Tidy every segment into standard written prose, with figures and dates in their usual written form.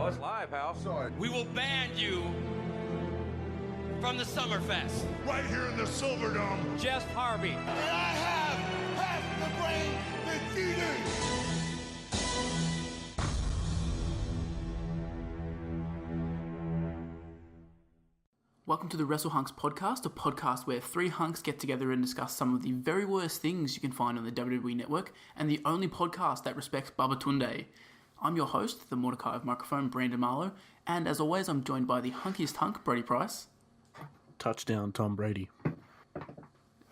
Oh, it's live, pal. Sorry. We will ban you from the Summerfest. Right here in the Silverdome. Jeff Harvey. And I have half the brain that you do. Welcome to the Wrestle Hunks Podcast, a podcast where three hunks get together and discuss some of the very worst things you can find on the WWE Network, and the only podcast that respects Baba Tunde. I'm your host, the Mordecai of Microphone, Brandon Marlow, and as always, I'm joined by the hunkiest hunk, Brody Price. Touchdown, Tom Brady.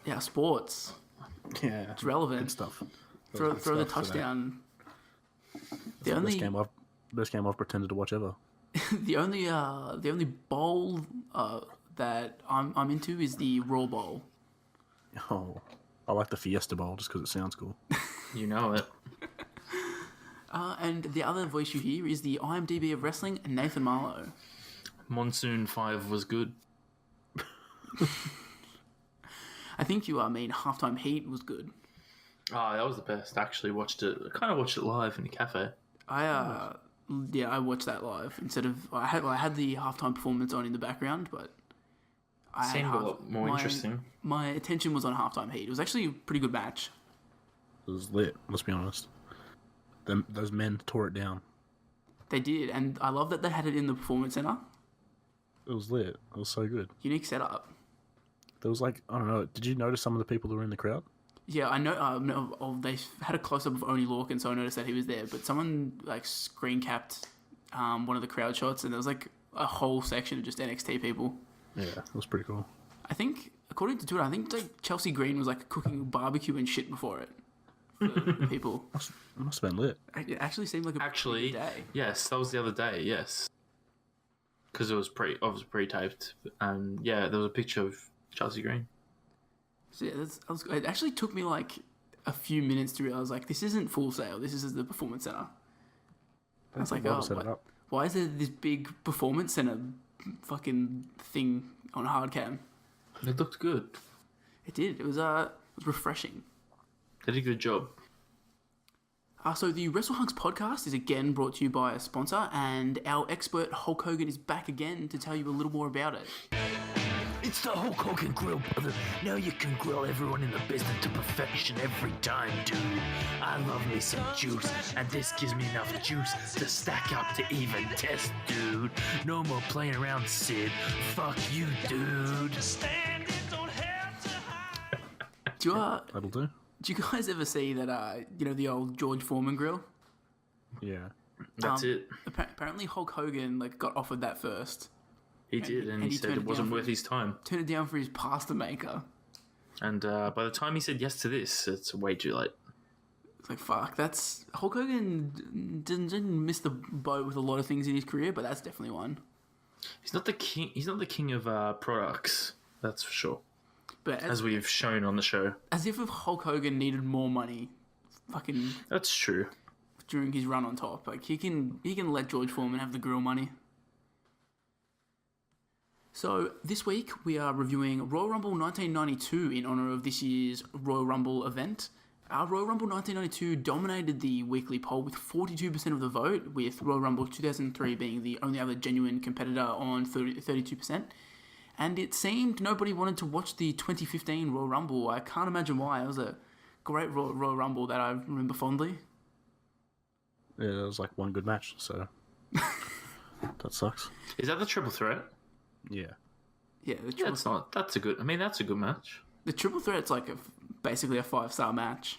Yeah, sports. Yeah, it's relevant. Good stuff. Throw the touchdown. The only best game I've pretended to watch ever. the only bowl that I'm into is the Raw Bowl. Oh, I like the Fiesta Bowl just because it sounds cool. You know it. And the other voice you hear is the IMDb of wrestling, Nathan Marlow. Monsoon 5 was good. I think you mean Halftime Heat was good. Oh, that was the best. I actually watched it. I kind of watched it live in the cafe. I watched that live instead of I had the halftime performance on in the background, but Seemed a lot more interesting. My attention was on Halftime Heat. It was actually a pretty good match. It was lit. Let's be honest. Those men tore it down. They did, and I love that they had it in the Performance Center. It was lit. It was so good. Unique setup. There was I don't know. Did you notice some of the people that were in the crowd? Yeah, I know. They had a close up of Oni Lorcan, so I noticed that he was there. But someone screen capped one of the crowd shots, and there was a whole section of just NXT people. Yeah, it was pretty cool. I think, according to Twitter, Chelsea Green was cooking barbecue and shit before it for the people. It must have been lit. It actually seemed like a pretty day. Yes, that was the other day. Yes, because it was pre-taped, and yeah, there was a picture of Chelsea Green. So yeah, it actually took me a few minutes to realize this isn't Full Sail. This is the Performance Center. I was like, why is there this big Performance Center fucking thing on hard cam? It looked good. It did. It was refreshing. They did a good job. So the Wrestle Hunks Podcast is again brought to you by a sponsor, and our expert Hulk Hogan is back again to tell you a little more about it. It's the Hulk Hogan Grill, brother. Now you can grill everyone in the business to perfection every time, dude. I love me some juice, and this gives me enough juice to stack up to even test, dude. No more playing around, Sid. Fuck you, dude. That'll do. Do you guys ever see that, the old George Foreman grill? Yeah. That's it. Apparently Hulk Hogan, got offered that first. He did, and he said it wasn't worth his time. Turned it down for his pasta maker. And by the time he said yes to this, it's way too late. It's fuck, that's... Hulk Hogan didn't miss the boat with a lot of things in his career, but that's definitely one. He's not the king. He's not the king of products, that's for sure. But as we've shown on the show. As if Hulk Hogan needed more money, That's true. During his run on top. He can let George Foreman have the grill money. So, this week we are reviewing Royal Rumble 1992 in honour of this year's Royal Rumble event. Our Royal Rumble 1992 dominated the weekly poll with 42% of the vote, with Royal Rumble 2003 being the only other genuine competitor on 32%. And it seemed nobody wanted to watch the 2015 Royal Rumble. I can't imagine why. It was a great Royal Rumble that I remember fondly. Yeah, it was one good match, so... that sucks. Is that the triple threat? Yeah. Yeah, that's a good match. The triple threat's basically a 5-star match.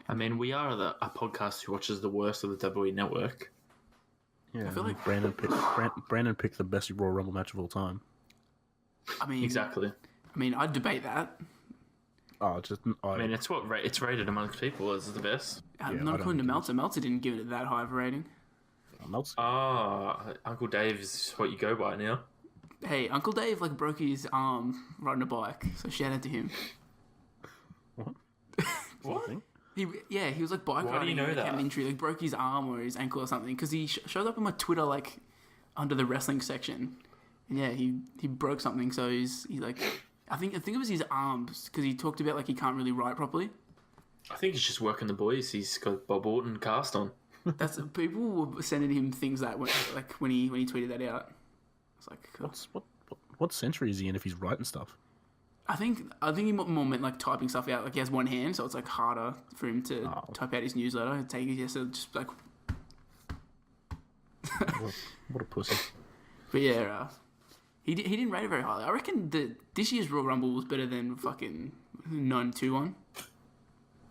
I mean, we are a podcast who watches the worst of the WWE Network. Yeah, I feel like Brandon picked the best Royal Rumble match of all time. I mean, exactly. I mean, I'd debate that. I mean, it's rated amongst people as the best. Not according to Meltzer. Meltzer didn't give it that high of a rating. Uncle Dave is what you go by now. Hey, Uncle Dave broke his arm riding a bike, so shout out to him. What? What? He was bike Why riding. Do you know that? Had an injury, broke his arm or his ankle or something. Because he showed up on my Twitter under the wrestling section, and yeah, he broke something. So he's I think it was his arms because he talked about he can't really write properly. I think he's just working the boys. He's got Bob Orton cast on. That's people were sending him things that when he tweeted that out. It's like What century is he in if he's writing stuff? I think he more meant like typing stuff out. Like he has one hand, so it's like harder for him to type out his newsletter. Take it just like. What a pussy. But yeah, he didn't rate it very highly. I reckon that this year's Royal Rumble was better than fucking 92 one.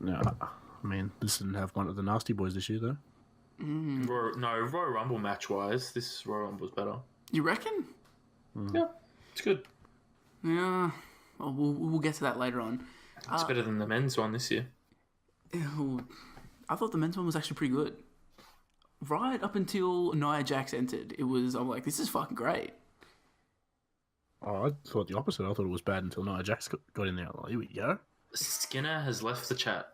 No, I mean this didn't have one of the Nasty Boys this year though. Royal Rumble match wise, this Royal Rumble was better. You reckon? Yeah, it's good. Yeah. Well, we'll get to that later on. It's better than the men's one this year. I thought the men's one was actually pretty good. Right up until Nia Jax entered, I'm like, this is fucking great. Oh, I thought the opposite. I thought it was bad until Nia Jax got in there. Like, here we go. Skinner has left the chat.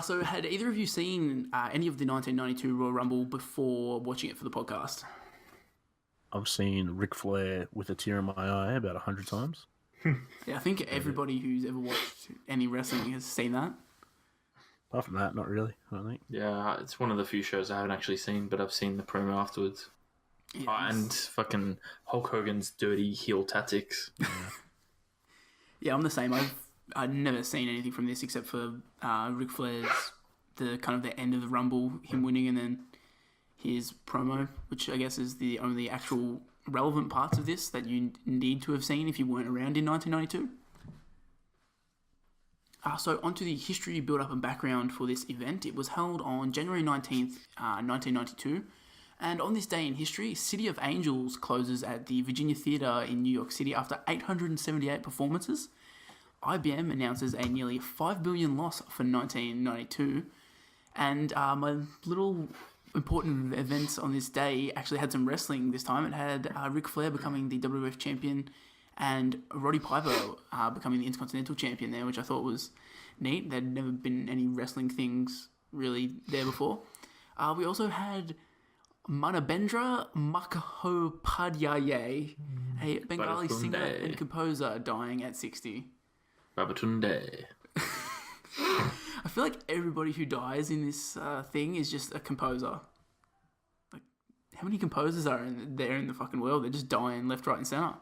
So, had either of you seen any of the 1992 Royal Rumble before watching it for the podcast? I've seen Ric Flair with a tear in my eye about 100 times. Yeah, I think everybody who's ever watched any wrestling has seen that. Apart from that, not really, I don't think. Yeah, it's one of the few shows I haven't actually seen, but I've seen the promo afterwards. Yeah, And fucking Hulk Hogan's dirty heel tactics. Yeah, I'm the same. I've never seen anything from this except for Ric Flair's the end of the Rumble, him winning, and then his promo, which I guess is the only actual relevant parts of this that you need to have seen if you weren't around in 1992. So onto the history, build-up and background for this event. It was held on January 19th, 1992. And on this day in history, City of Angels closes at the Virginia Theatre in New York City after 878 performances. IBM announces a nearly $5 billion loss for 1992. And my little important events on this day actually had some wrestling this time. It had Ric Flair becoming the WWF champion and Roddy Piper becoming the Intercontinental champion there, which I thought was neat. There'd never been any wrestling things really there before. We also had Manabendra Mukhopadhyay, a Bengali singer and composer, dying at 60. Babatunde. I feel like everybody who dies in this thing is just a composer. Like, how many composers are there in the fucking world? They're just dying left, right, and centre.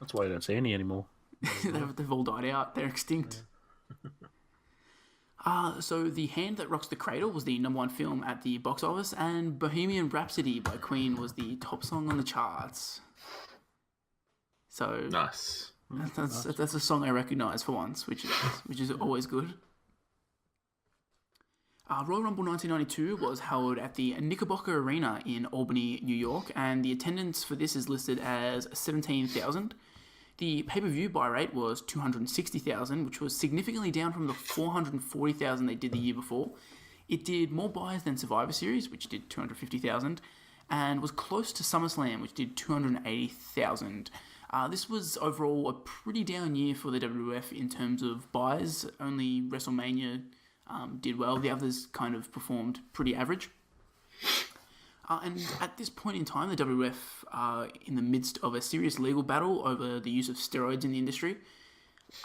That's why I don't see any anymore. They've all died out. They're extinct. So The Hand That Rocks the Cradle was the #1 film at the box office, and Bohemian Rhapsody by Queen was the top song on the charts. So Nice. That's a song I recognise for once, which is always good. Royal Rumble 1992 was held at the Knickerbocker Arena in Albany, New York, and the attendance for this is listed as 17,000. The pay-per-view buy rate was 260,000, which was significantly down from the 440,000 they did the year before. It did more buys than Survivor Series, which did 250,000, and was close to SummerSlam, which did 280,000. This was overall a pretty down year for the WWF in terms of buys. Only WrestleMania did well. The others kind of performed pretty average. And at this point in time, the WWF are in the midst of a serious legal battle over the use of steroids in the industry.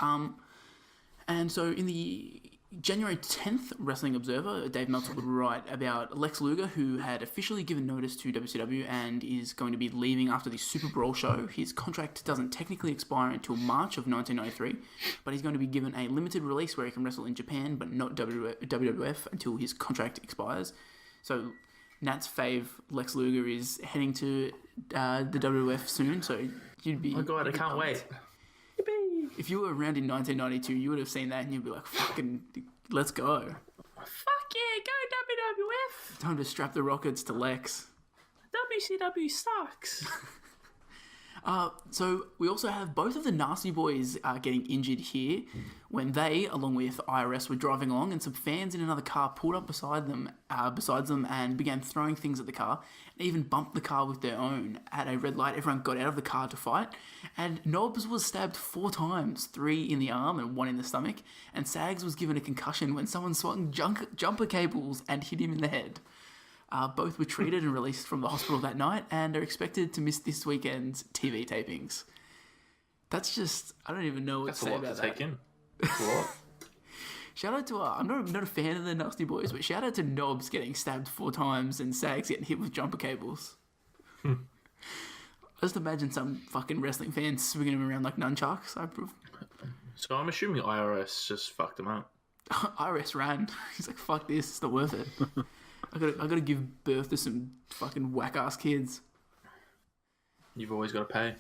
And so in the January 10th Wrestling Observer, Dave Meltzer would write about Lex Luger, who had officially given notice to WCW and is going to be leaving after the Super Brawl show. His contract doesn't technically expire until March of 1993, but he's going to be given a limited release where he can wrestle in Japan, but not WWF until his contract expires. So Nat's fave, Lex Luger, is heading to the WWF soon, so you'd be... Oh god, I can't wait. If you were around in 1992, you would have seen that and you'd be like, fucking, let's go. Fuck yeah, go WWF! Time to strap the rockets to Lex. WCW sucks. So we also have both of the Nasty Boys getting injured here when they, along with IRS, were driving along and some fans in another car pulled up besides them and began throwing things at the car and even bumped the car with their own. At a red light, everyone got out of the car to fight, and Nobbs was stabbed 4 times, 3 in the arm and 1 in the stomach, and Sags was given a concussion when someone swung jumper cables and hit him in the head. Both were treated and released from the hospital that night and are expected to miss this weekend's TV tapings. That's just... I don't even know what to say about that. That's a lot to take in. That's a lot. Shout out to I'm not a fan of the Nasty Boys, but shout out to Knobs getting stabbed 4 times and Sags getting hit with jumper cables. Just imagine some fucking wrestling fans swinging him around like nunchucks. So I'm assuming IRS just fucked him up. IRS ran. He's like, fuck this, it's not worth it. I gotta give birth to some fucking whack ass kids. You've always got to pay.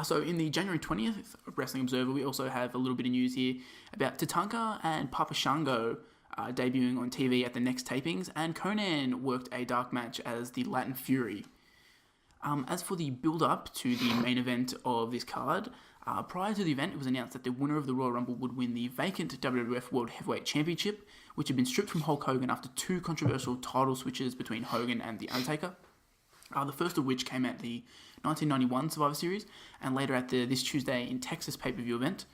So in the January 20th Wrestling Observer, we also have a little bit of news here about Tatanka and Papa Shango debuting on TV at the next tapings, and Conan worked a dark match as the Latin Fury. As for the build-up to the main event of this card, prior to the event, it was announced that the winner of the Royal Rumble would win the vacant WWF World Heavyweight Championship, which had been stripped from Hulk Hogan after 2 controversial title switches between Hogan and The Undertaker. The first of which came at the 1991 Survivor Series, and later at the This Tuesday in Texas pay-per-view event.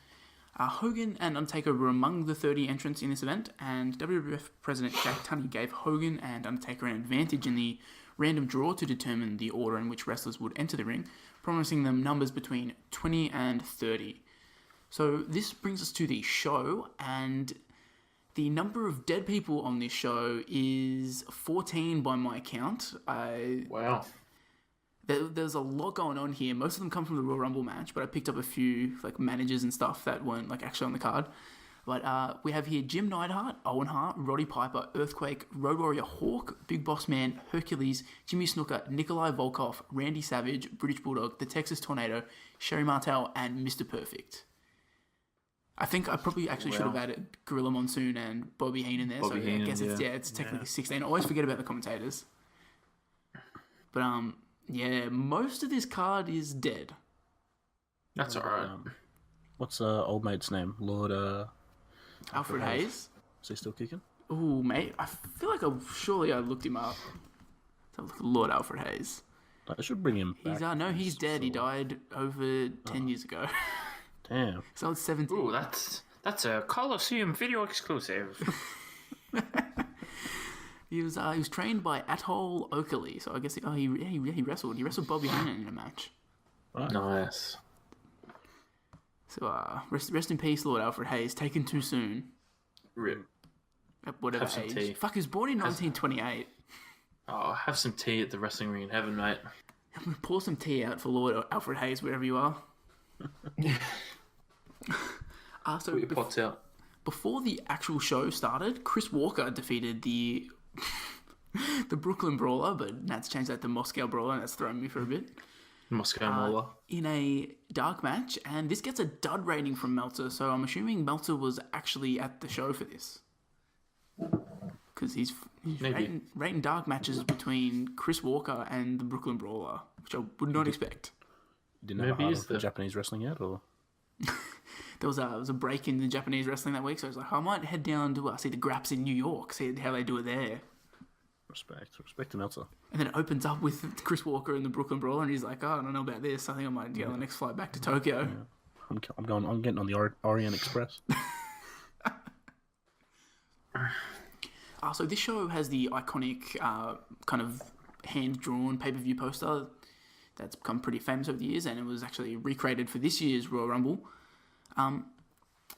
Hogan and Undertaker were among the 30 entrants in this event, and WWF President Jack Tunney gave Hogan and Undertaker an advantage in the random draw to determine the order in which wrestlers would enter the ring, promising them numbers between 20 and 30. So this brings us to the show, and the number of dead people on this show is 14 by my count. Wow. There's a lot going on here. Most of them come from the Royal Rumble match, but I picked up a few like managers and stuff that weren't like actually on the card. But we have here Jim Neidhart, Owen Hart, Roddy Piper, Earthquake, Road Warrior Hawk, Big Boss Man, Hercules, Jimmy Snuka, Nikolai Volkov, Randy Savage, British Bulldog, the Texas Tornado, Sherry Martel, and Mr. Perfect. I think I probably actually should have added Gorilla Monsoon and Bobby Heenan there. Bobby Heenan, I guess it's technically 16. I always forget about the commentators. But most of this card is dead. That's alright. What's old mate's name? Lord Alfred Hayes. Is he still kicking? Ooh, mate. I feel like I looked him up. Let's have a look at Lord Alfred Hayes. I should bring him back. He's dead. He died over 10 years ago. Damn. So it's 17. Ooh, that's a Coliseum video exclusive. He was trained by Atoll Oakley, so I guess he wrestled. He wrestled Bobby Heenan in a match. Right. Nice. So rest in peace, Lord Alfred Hayes. Taken too soon. Rip. At whatever Have some age. tea. Fuck, he was born in 1928. Oh, have some tea at the wrestling ring in heaven, mate. Pour some tea out for Lord Alfred Hayes wherever you are. So Put your pots out. Before the actual show started, Chris Walker defeated the Brooklyn Brawler, but Nat's changed that to Moscow Brawler, and that's thrown me for a bit. Moscow Mauler. In a dark match, and this gets a dud rating from Meltzer, so I'm assuming Meltzer was actually at the show for this. Because he's rating dark matches between Chris Walker and the Brooklyn Brawler, which I would not expect. Didn't have a hard on for Japanese wrestling yet, or? There was a break in the Japanese wrestling that week, so I was like, I might head down to see the Graps in New York, see how they do it there. Respect to Meltzer. And then it opens up with Chris Walker and the Brooklyn Brawler, and he's like, I don't know about this. I think I might get on the next flight back to Tokyo. Yeah. I'm getting on the Orient Express. So this show has the iconic kind of hand-drawn pay-per-view poster that's become pretty famous over the years, and it was actually recreated for this year's Royal Rumble.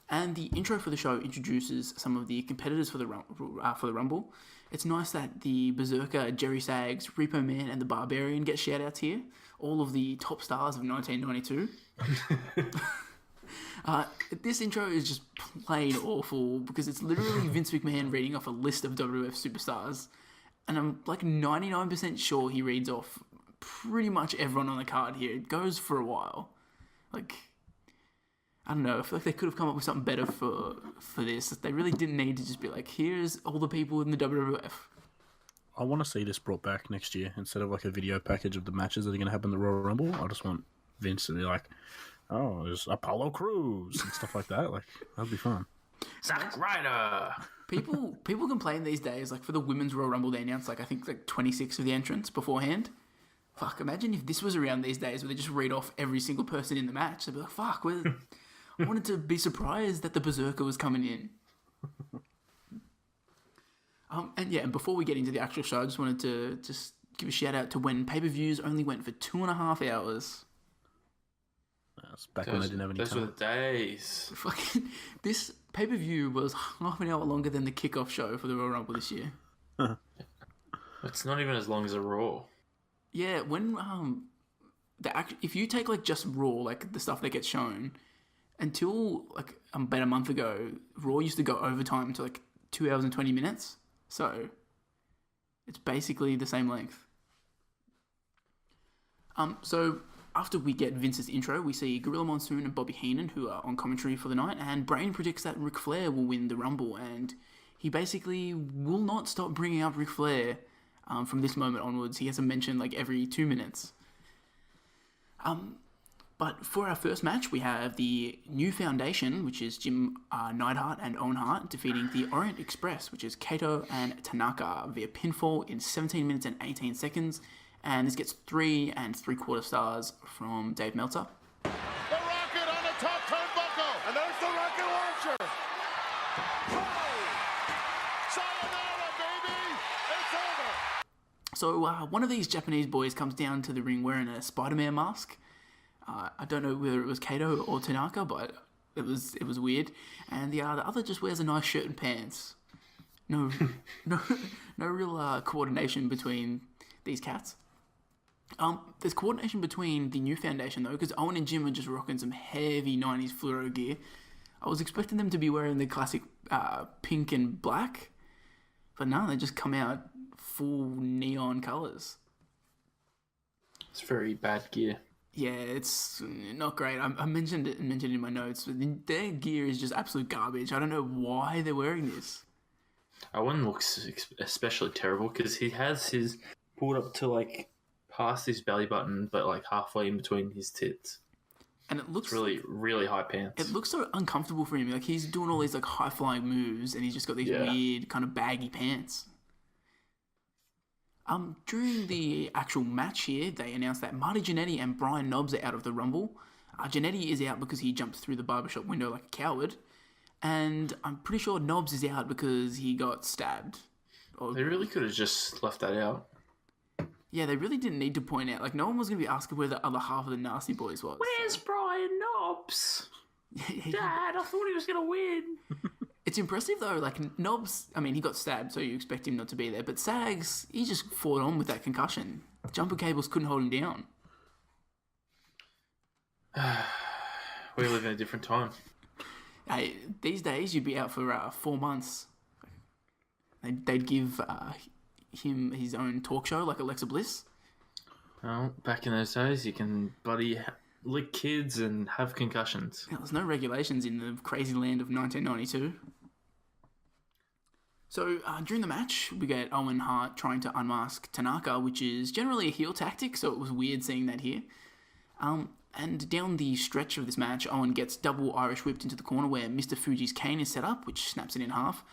And the intro for the show introduces some of the competitors for the Rumble. It's nice that the Berserker, Jerry Sags, Repo Man, and the Barbarian get shout-outs here. All of the top stars of 1992. This intro is just plain awful because it's literally Vince McMahon reading off a list of WWF superstars. And I'm like 99% sure he reads off pretty much everyone on the card here. It goes for a while. Like, I don't know, I feel like they could have come up with something better for this. They really didn't need to just be like, here's all the people in the WWF. I want to see this brought back next year instead of like a video package of the matches that are going to happen in the Royal Rumble. I just want Vince to be like, oh, there's Apollo Crews and stuff like that. Like, that'd be fun. Zack Ryder. People complain these days, like for the Women's Royal Rumble, they announced like I think like 26 of the entrants beforehand. Fuck, imagine if this was around these days where they just read off every single person in the match. They'd be like, fuck, I wanted to be surprised that the Berserker was coming in. And before we get into the actual show, I just wanted to just give a shout out to when pay-per-views only went for 2.5 hours. That's back when they didn't have any Those were time. the days. Fucking this pay-per-view was half an hour longer than the kickoff show for the Royal Rumble this year. It's not even as long as a Raw. Yeah, when if you take like just Raw, like the stuff that gets shown, until like about a month ago, Raw used to go overtime to like 2 hours and 20 minutes. So it's basically the same length. So after we get Vince's intro, we see Gorilla Monsoon and Bobby Heenan, who are on commentary for the night, and Brain predicts that Ric Flair will win the Rumble, and he basically will not stop bringing up Ric Flair from this moment onwards. He has a mention like every 2 minutes. But for our first match, we have the New Foundation, which is Jim Neidhart and Owen Hart, defeating the Orient Express, which is Kato and Tanaka, via pinfall in 17 minutes and 18 seconds. And this gets 3 3/4 stars from Dave Meltzer. The Rocket on the top turnbuckle. And there's the rocket launcher. Sayonara, baby. It's over. So one of these Japanese boys comes down to the ring wearing a Spider-Man mask. I don't know whether it was Kato or Tanaka, but it was weird. And the other just wears a nice shirt and pants. No real coordination between these cats. There's coordination between the New Foundation though, because Owen and Jim are just rocking some heavy 90s fluoro gear. I was expecting them to be wearing the classic pink and black, but no, they just come out full neon colours. It's very bad gear. Yeah, it's not great. I mentioned it in my notes. Their gear is just absolute garbage. I don't know why they're wearing this. Owen looks especially terrible because he has his pulled up to like past his belly button, but like halfway in between his tits. And it looks It's really, really high pants. It looks so uncomfortable for him. Like he's doing all these like high flying moves, and he's just got these weird kind of baggy pants. During the actual match here, they announced that Marty Jannetty and Brian Knobbs are out of the Rumble. Jannetty is out because he jumped through the barbershop window like a coward. And I'm pretty sure Knobbs is out because he got stabbed. They really could have just left that out. Yeah, they really didn't need to point out. Like, no one was going to be asking where the other half of the Nasty Boys was. Where's Brian Knobbs? Dad, I thought he was going to win. It's impressive, though. Like, Knobbs, I mean, he got stabbed, so you expect him not to be there. But Sags, he just fought on with that concussion. Jumper cables couldn't hold him down. We live in a different time. Hey, these days, you'd be out for 4 months. They'd give him his own talk show, like Alexa Bliss. Well, back in those days, you can bloody lick kids and have concussions. There was no regulations in the crazy land of 1992. So during the match, we get Owen Hart trying to unmask Tanaka, which is generally a heel tactic, so it was weird seeing that here. And down the stretch of this match, Owen gets double Irish whipped into the corner where Mr. Fuji's cane is set up, which snaps it in half.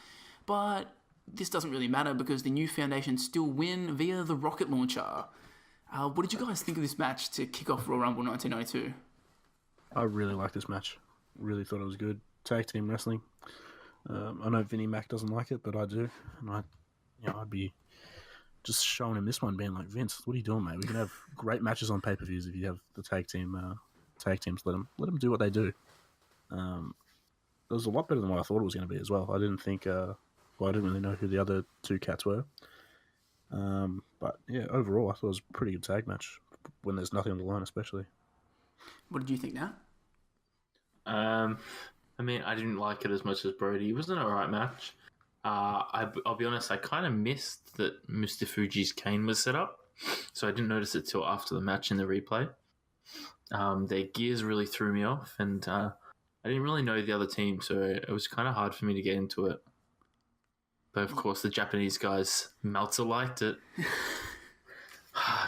But this doesn't really matter because the New Foundation still win via the rocket launcher. What did you guys think of this match to kick off Royal Rumble 1992? I really like this match. Really thought it was good. Tag team wrestling. I know Vinnie Mac doesn't like it, but I do. And I'd be just showing him this one, being like, Vince, what are you doing, mate? We can have great matches on pay-per-views if you have the tag teams. Let them do what they do. It was a lot better than what I thought it was going to be as well. I didn't think. I didn't really know who the other two cats were. But yeah, overall, I thought it was a pretty good tag match when there's nothing on the line, especially. What did you think now? I mean, I didn't like it as much as Brody. It was an alright match. I'll be honest, I kind of missed that Mr. Fuji's cane was set up, so I didn't notice it till after the match in the replay. Their gears really threw me off, and I didn't really know the other team, so it was kind of hard for me to get into it. But of course, the Japanese guys, Meltzer liked it.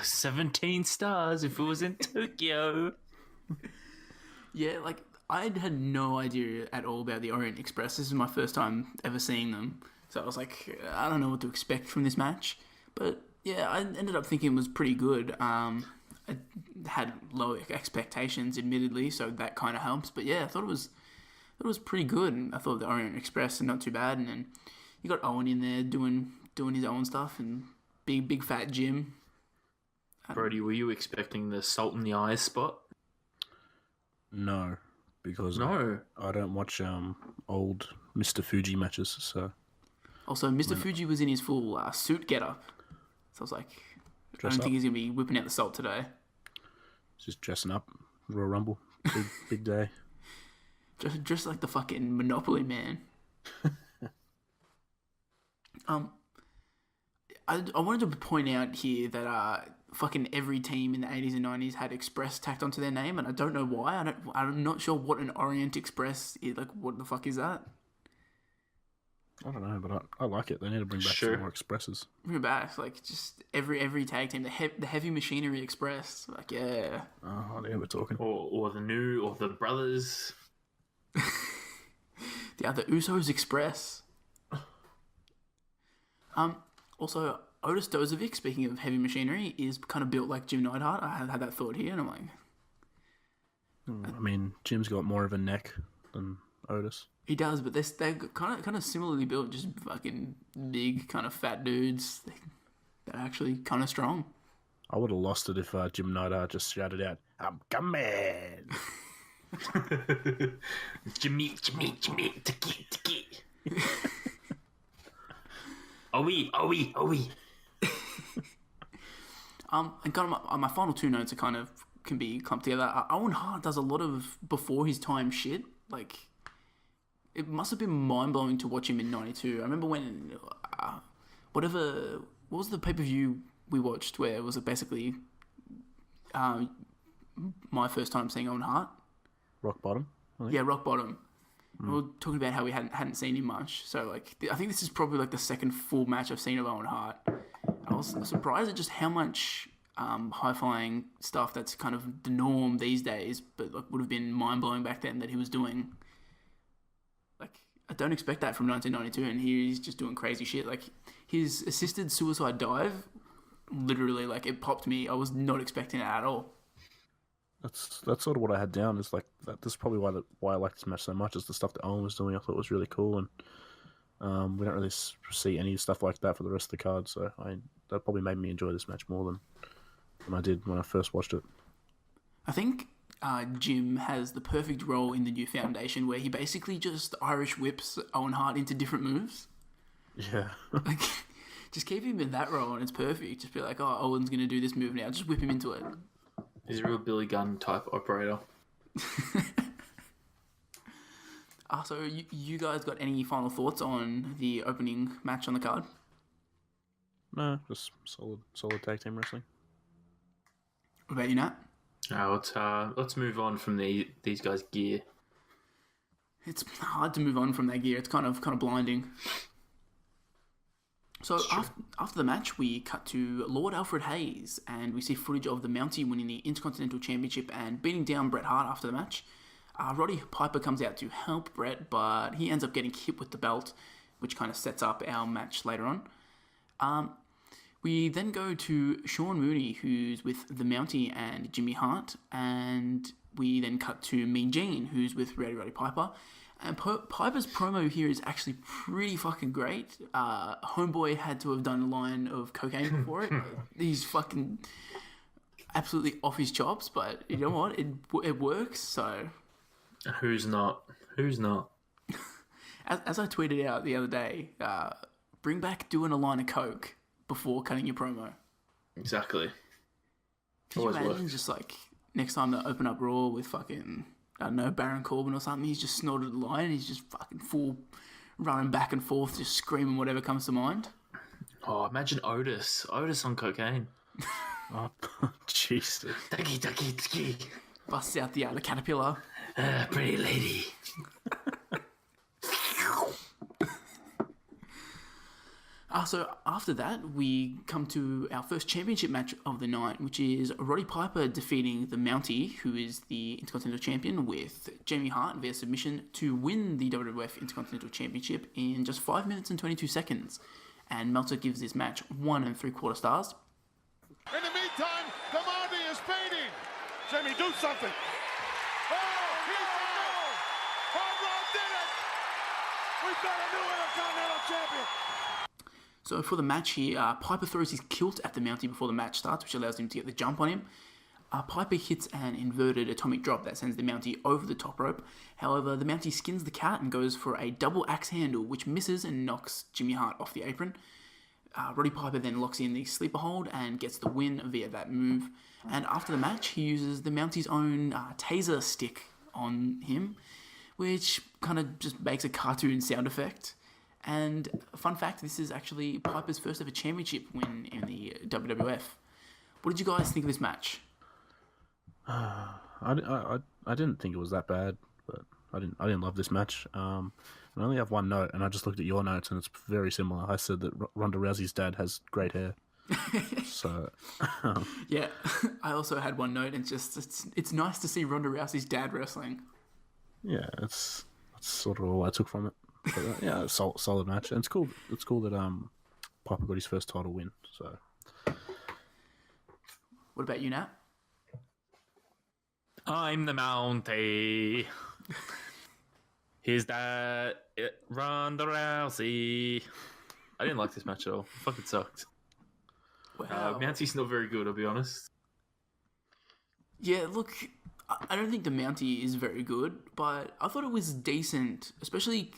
17 stars if it was in Tokyo. Yeah, like, I had no idea at all about the Orient Express. This is my first time ever seeing them. So I was like, I don't know what to expect from this match. But yeah, I ended up thinking it was pretty good. I had low expectations, admittedly, so that kind of helps. But yeah, I thought it was pretty good. And I thought the Orient Express not too bad. And then you got Owen in there doing his own stuff, and big fat Jim. Brody, were you expecting the salt in the eyes spot? No, because No. I don't watch old Mr. Fuji matches, so Also, Mr. Fuji was in his full suit getup. So I was like, I don't think he's going to be whipping out the salt today. just dressing up. Royal Rumble. Big day. Just like the fucking Monopoly man. I wanted to point out here that fucking every team in the 80s and 90s had Express tacked onto their name, and I don't know why. I'm not sure what an Orient Express is. Like, what the fuck is that? I don't know, but I like it. They need to bring back some more Expresses. Bring it back, like just every tag team, the Heavy Machinery Express, like yeah. Oh, yeah, we're talking. Or the brothers. The Usos Express. Also, Otis Dozovic, speaking of Heavy Machinery, is kind of built like Jim Neidhart. I had that thought here, and I'm like, I mean, Jim's got more of a neck than Otis. he does, but they're kind of similarly built, just fucking big, kind of fat dudes. They're actually kind of strong. I would have lost it if Jim Neidhart just shouted out, "I'm coming!" Jimmy, tiki. Oh we. And kind of my final two notes can be clumped together. Owen Hart does a lot of before his time shit. Like, it must have been mind blowing to watch him in '92. I remember when what was the pay-per-view we watched where it was basically my first time seeing Owen Hart. Rock Bottom. Yeah, Rock Bottom. We were talking about how we hadn't seen him much. So, like, I think this is probably, like, the second full match I've seen of Owen Hart. I was surprised at just how much high-flying stuff that's kind of the norm these days, but, like, would have been mind-blowing back then that he was doing. Like, I don't expect that from 1992, and here he's just doing crazy shit. Like, his assisted suicide dive, literally, like, it popped me. I was not expecting it at all. That's sort of what I had down. Is like that. This is probably why I like this match so much. Is the stuff that Owen was doing. I thought was really cool, and we don't really see any stuff like that for the rest of the card. So that probably made me enjoy this match more than I did when I first watched it. I think Jim has the perfect role in the new Foundation, where he basically just Irish whips Owen Hart into different moves. Yeah. Like, just keep him in that role, and it's perfect. Just be like, oh, Owen's gonna do this move now. Just whip him into it. He's a real Billy Gunn type operator. So you guys got any final thoughts on the opening match on the card? No, just solid tag team wrestling. What about you, Nat? Let's move on from these guys' gear. It's hard to move on from that gear. It's kind of blinding. So after the match, we cut to Lord Alfred Hayes, and we see footage of the Mountie winning the Intercontinental Championship and beating down Bret Hart after the match. Roddy Piper comes out to help Bret, but he ends up getting hit with the belt, which kind of sets up our match later on. We then go to Sean Mooney, who's with the Mountie and Jimmy Hart, and we then cut to Mean Gene, who's with Roddy Piper. And Piper's promo here is actually pretty fucking great. Homeboy had to have done a line of cocaine before it. He's fucking absolutely off his chops, but you know what? It works, so... Who's not? As I tweeted out the other day, bring back doing a line of coke before cutting your promo. Exactly. Could you imagine just like next time they open up Raw with fucking, I don't know, Baron Corbin or something, he's just snorted a line and he's just fucking full running back and forth, just screaming whatever comes to mind. Oh, imagine Otis on cocaine. Oh, Jesus. Ducky. Busts out the caterpillar. Pretty lady. So after that, we come to our first championship match of the night, which is Roddy Piper defeating the Mountie, who is the Intercontinental Champion, with Jamie Hart via submission to win the WWF Intercontinental Championship in just 5 minutes and 22 seconds. And Meltzer gives this match 1 3/4 stars. In the meantime, the Mountie is fading. Jimmy, do something. Oh, he's the goal. Home Run did it. We've got a new Intercontinental Champion. So for the match here, Piper throws his kilt at the Mountie before the match starts, which allows him to get the jump on him. Piper hits an inverted atomic drop that sends the Mountie over the top rope. However, the Mountie skins the cat and goes for a double axe handle, which misses and knocks Jimmy Hart off the apron. Roddy Piper then locks in the sleeper hold and gets the win via that move. And after the match, he uses the Mountie's own taser stick on him, which kind of just makes a cartoon sound effect. And fun fact, this is actually Piper's first ever championship win in the WWF. What did you guys think of this match? I didn't think it was that bad, but I didn't love this match. I only have one note, and I just looked at your notes, and it's very similar. I said that Ronda Rousey's dad has great hair. So yeah, I also had one note, and it's nice to see Ronda Rousey's dad wrestling. Yeah, that's sort of all I took from it. But, yeah, solid match, and it's cool. It's cool that Piper got his first title win. So, what about you, Nat? I'm the Mountie. Here's that Ronda Rousey. I didn't like this match at all. It fucking sucked. Wow. Mountie's not very good, I'll be honest. Yeah, look, I don't think the Mountie is very good, but I thought it was decent, especially,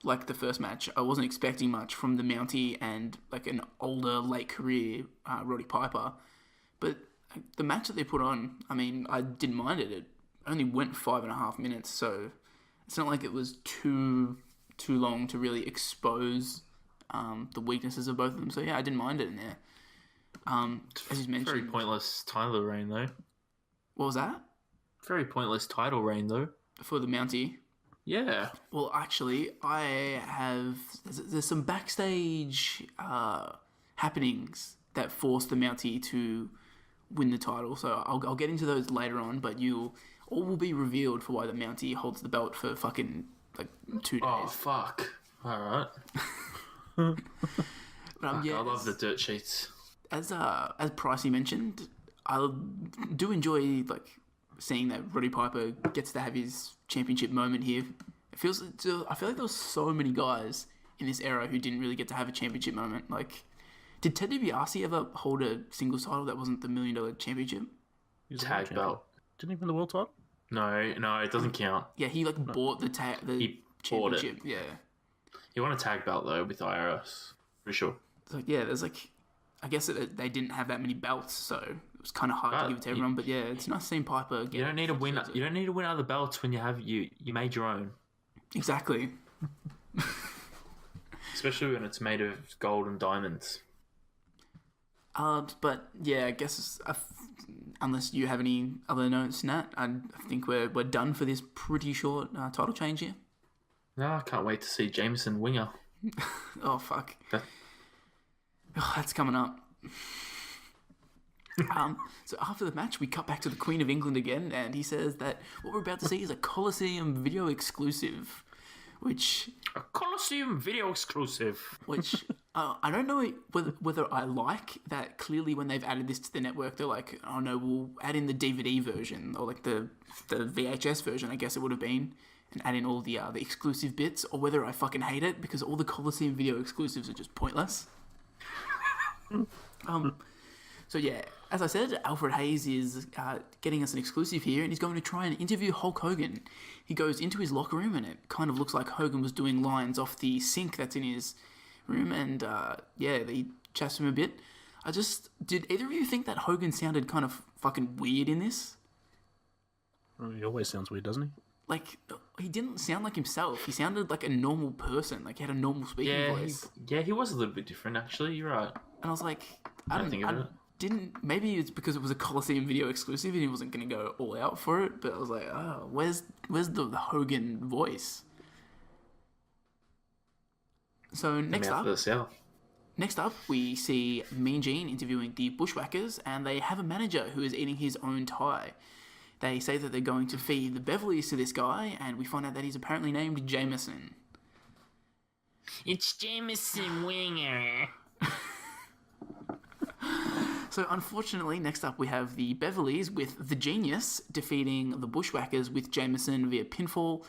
like the first match. I wasn't expecting much from the Mountie and, like, an older, late career Roddy Piper. But the match that they put on, I mean, I didn't mind it. It only went 5.5 minutes, so it's not like it was too long to really expose the weaknesses of both of them. So yeah, I didn't mind it in there. As you mentioned, Very pointless title reign, though. What was that? Very pointless title reign, though. For the Mountie? Yeah. Well, actually, there's some backstage happenings that force the Mountie to win the title. So I'll get into those later on, but all will be revealed for why the Mountie holds the belt for fucking, 2 days. Oh, fuck. Alright. But, I love the dirt sheets. As Pricey mentioned, I do enjoy seeing that Roddy Piper gets to have his championship moment here. I feel like there was so many guys in this era who didn't really get to have a championship moment. Did Ted DiBiase ever hold a singles title that wasn't the $1 Million Championship? Tag belt. Didn't he win the world title? No, it doesn't count. Yeah, he bought the championship. Yeah. He won a tag belt though with IRS, for sure. So yeah, there's I guess they didn't have that many belts, so it was kind of hard to give it to everyone. But yeah, it's nice seeing Piper. You don't need to win. You don't need to win other belts when you made your own. Exactly. Especially when it's made of gold and diamonds. But yeah, I guess unless you have any other notes, Nat, I think we're done for this pretty short title change here. No, I can't wait to see Jameson Winger. Oh fuck. That's coming up. So after the match, we cut back to the Queen of England again, and he says that what we're about to see is a Coliseum video exclusive, which... A Coliseum video exclusive. Which, I don't know whether I like that. Clearly when they've added this to the network, they're like, oh no, we'll add in the DVD version, or the VHS version, I guess it would have been, and add in all the exclusive bits, or whether I fucking hate it, because all the Coliseum video exclusives are just pointless. So yeah, as I said, Alfred Hayes is getting us an exclusive here, and he's going to try and interview Hulk Hogan. He goes into his locker room, and it kind of looks like Hogan was doing lines off the sink that's in his room, and he chats him a bit. Did either of you think that Hogan sounded kind of fucking weird in this? He always sounds weird, doesn't he? He didn't sound like himself. He sounded like a normal person. He had a normal speaking voice. He was a little bit different, actually. You're right. And I was like, maybe it's because it was a Coliseum video exclusive and he wasn't going to go all out for it, but I was like, oh, where's the Hogan voice? So next up, we see Mean Gene interviewing the Bushwhackers, and they have a manager who is eating his own tie. They say that they're going to feed the Beverleys to this guy, and we find out that he's apparently named Jameson. It's Jameson Winger. So unfortunately, next up we have the Beverleys with the Genius defeating the Bushwhackers with Jameson via pinfall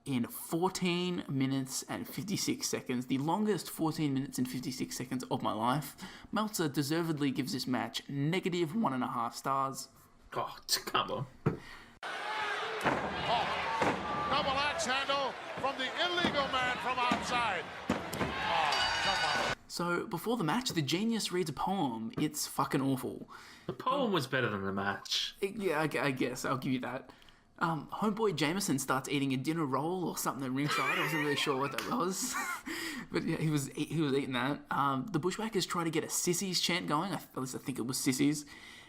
in 14 minutes and 56 seconds, the longest 14 minutes and 56 seconds of my life. Meltzer deservedly gives this match negative 1.5 stars. Oh, come on. Oh, double axe handle from the illegal man from outside. Oh, come on. So, before the match, the Genius reads a poem. It's fucking awful. The poem was better than the match. Yeah, I guess. I'll give you that. Homeboy Jameson starts eating a dinner roll or something at ringside. I wasn't really sure what that was. But yeah, he was eating that. The Bushwhackers try to get a sissies chant going. At least I think it was sissies.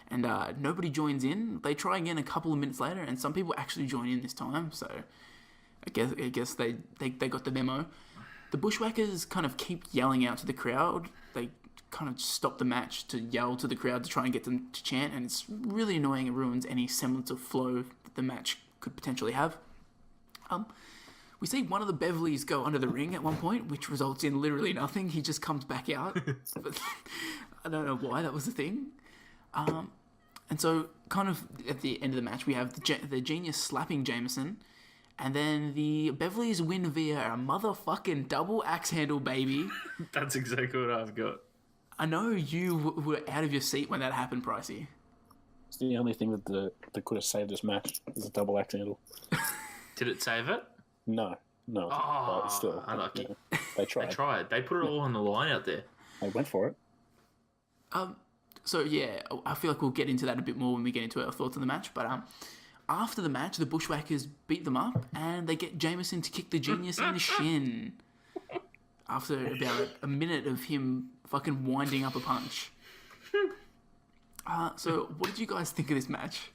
And nobody joins in. They try again a couple of minutes later, and some people actually join in this time. So I guess they got the memo. The Bushwhackers kind of keep yelling out to the crowd. They kind of stop the match to yell to the crowd to try and get them to chant, and it's really annoying. It ruins any semblance of flow that the match could potentially have. We see one of the Beverleys go under the ring at one point, which results in literally nothing. He just comes back out. But I don't know why that was a thing. And so, kind of at the end of the match, we have the Genius slapping Jameson, and then the Beverleys win via a motherfucking double axe handle, baby. That's exactly what I've got. I know you were out of your seat when that happened, Pricey. It's the only thing that could have saved this match is a double axe handle. Did it save it? No. Oh, but still, unlucky. Yeah, they tried. They tried. They put it all on the line out there. They went for it. So yeah, I feel like we'll get into that a bit more when we get into our thoughts on the match. But after the match, the Bushwhackers beat them up, and they get Jameson to kick the Genius in the shin. After about a minute of him fucking winding up a punch. So what did you guys think of this match?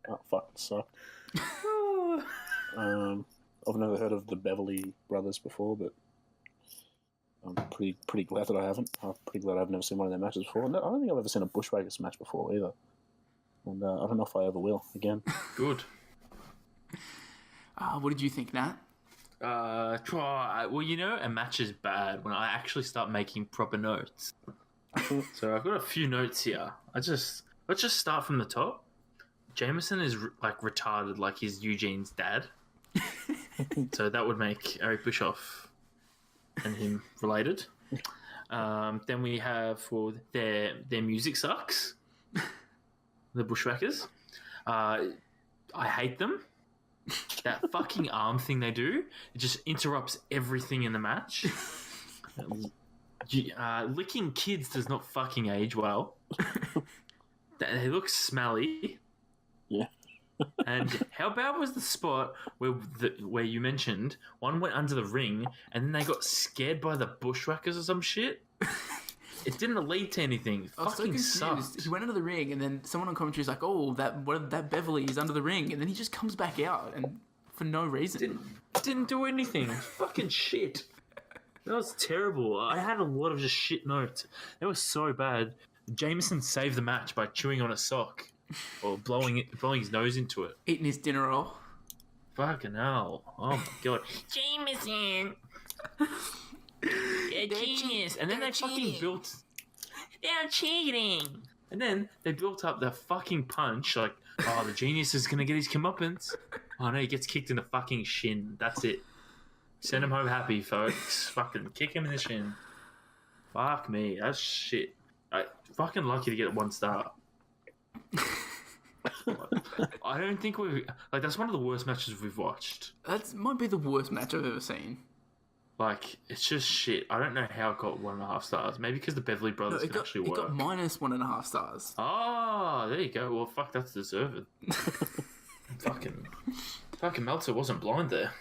Oh, fuck, sucked. I've never heard of the Beverly brothers before, but I'm pretty glad that I haven't. I'm pretty glad I've never seen one of their matches before. No, I don't think I've ever seen a Bushwhackers match before either. And I don't know if I ever will again. Good. What did you think, Nat? Well, a match is bad when I actually start making proper notes. So I've got a few notes here. Let's just start from the top. Jameson is like retarded, like his Eugene's dad. So that would make Eric Bischoff and him related. Then we have their music sucks. The Bushwhackers. I hate them. That fucking arm thing they do, it just interrupts everything in the match. Licking kids does not fucking age well. They look smelly. Yeah. And how bad was the spot where you mentioned one went under the ring and then they got scared by the Bushwhackers or some shit? It didn't lead to anything. I was so confused. Sucked. He went under the ring, and then someone on commentary is like, "Oh, that Beverly is under the ring," and then he just comes back out, and for no reason. Didn't do anything. Fucking shit. That was terrible. I had a lot of just shit notes. They were so bad. Jameson saved the match by chewing on a sock or blowing his nose into it. Eating his dinner roll. Fucking hell. Oh my god. Jameson! You're genius! And then they fucking built... They're cheating! And then they built up the fucking punch, like, oh, the Genius is going to get his comeuppance. Oh no, he gets kicked in the fucking shin. That's it. Send him home happy, folks. Fucking kick him in the shin. Fuck me. That's shit. Fucking lucky to get 1 star. I don't think that's one of the worst matches we've watched. That might be the worst match I've ever seen. Like, it's just shit. I don't know how it got 1.5 stars. Maybe because the Beverly brothers can actually work. It got minus 1.5 stars. Oh, there you go. Well, fuck, that's deserved. Fucking Meltzer wasn't blind there.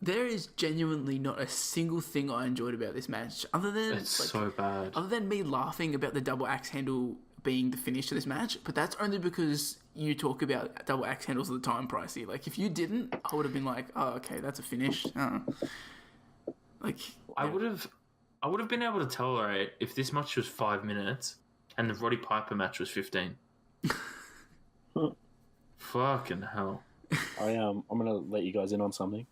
There is genuinely not a single thing I enjoyed about this match, other than it's so bad. Other than me laughing about the double axe handle being the finish to this match, but that's only because you talk about double axe handles all the time, Pricey. Like, if you didn't, I would have been like, oh, okay, that's a finish. Like, I would have been able to tolerate if this match was 5 minutes and the Roddy Piper match was 15. Fucking hell. I'm gonna let you guys in on something.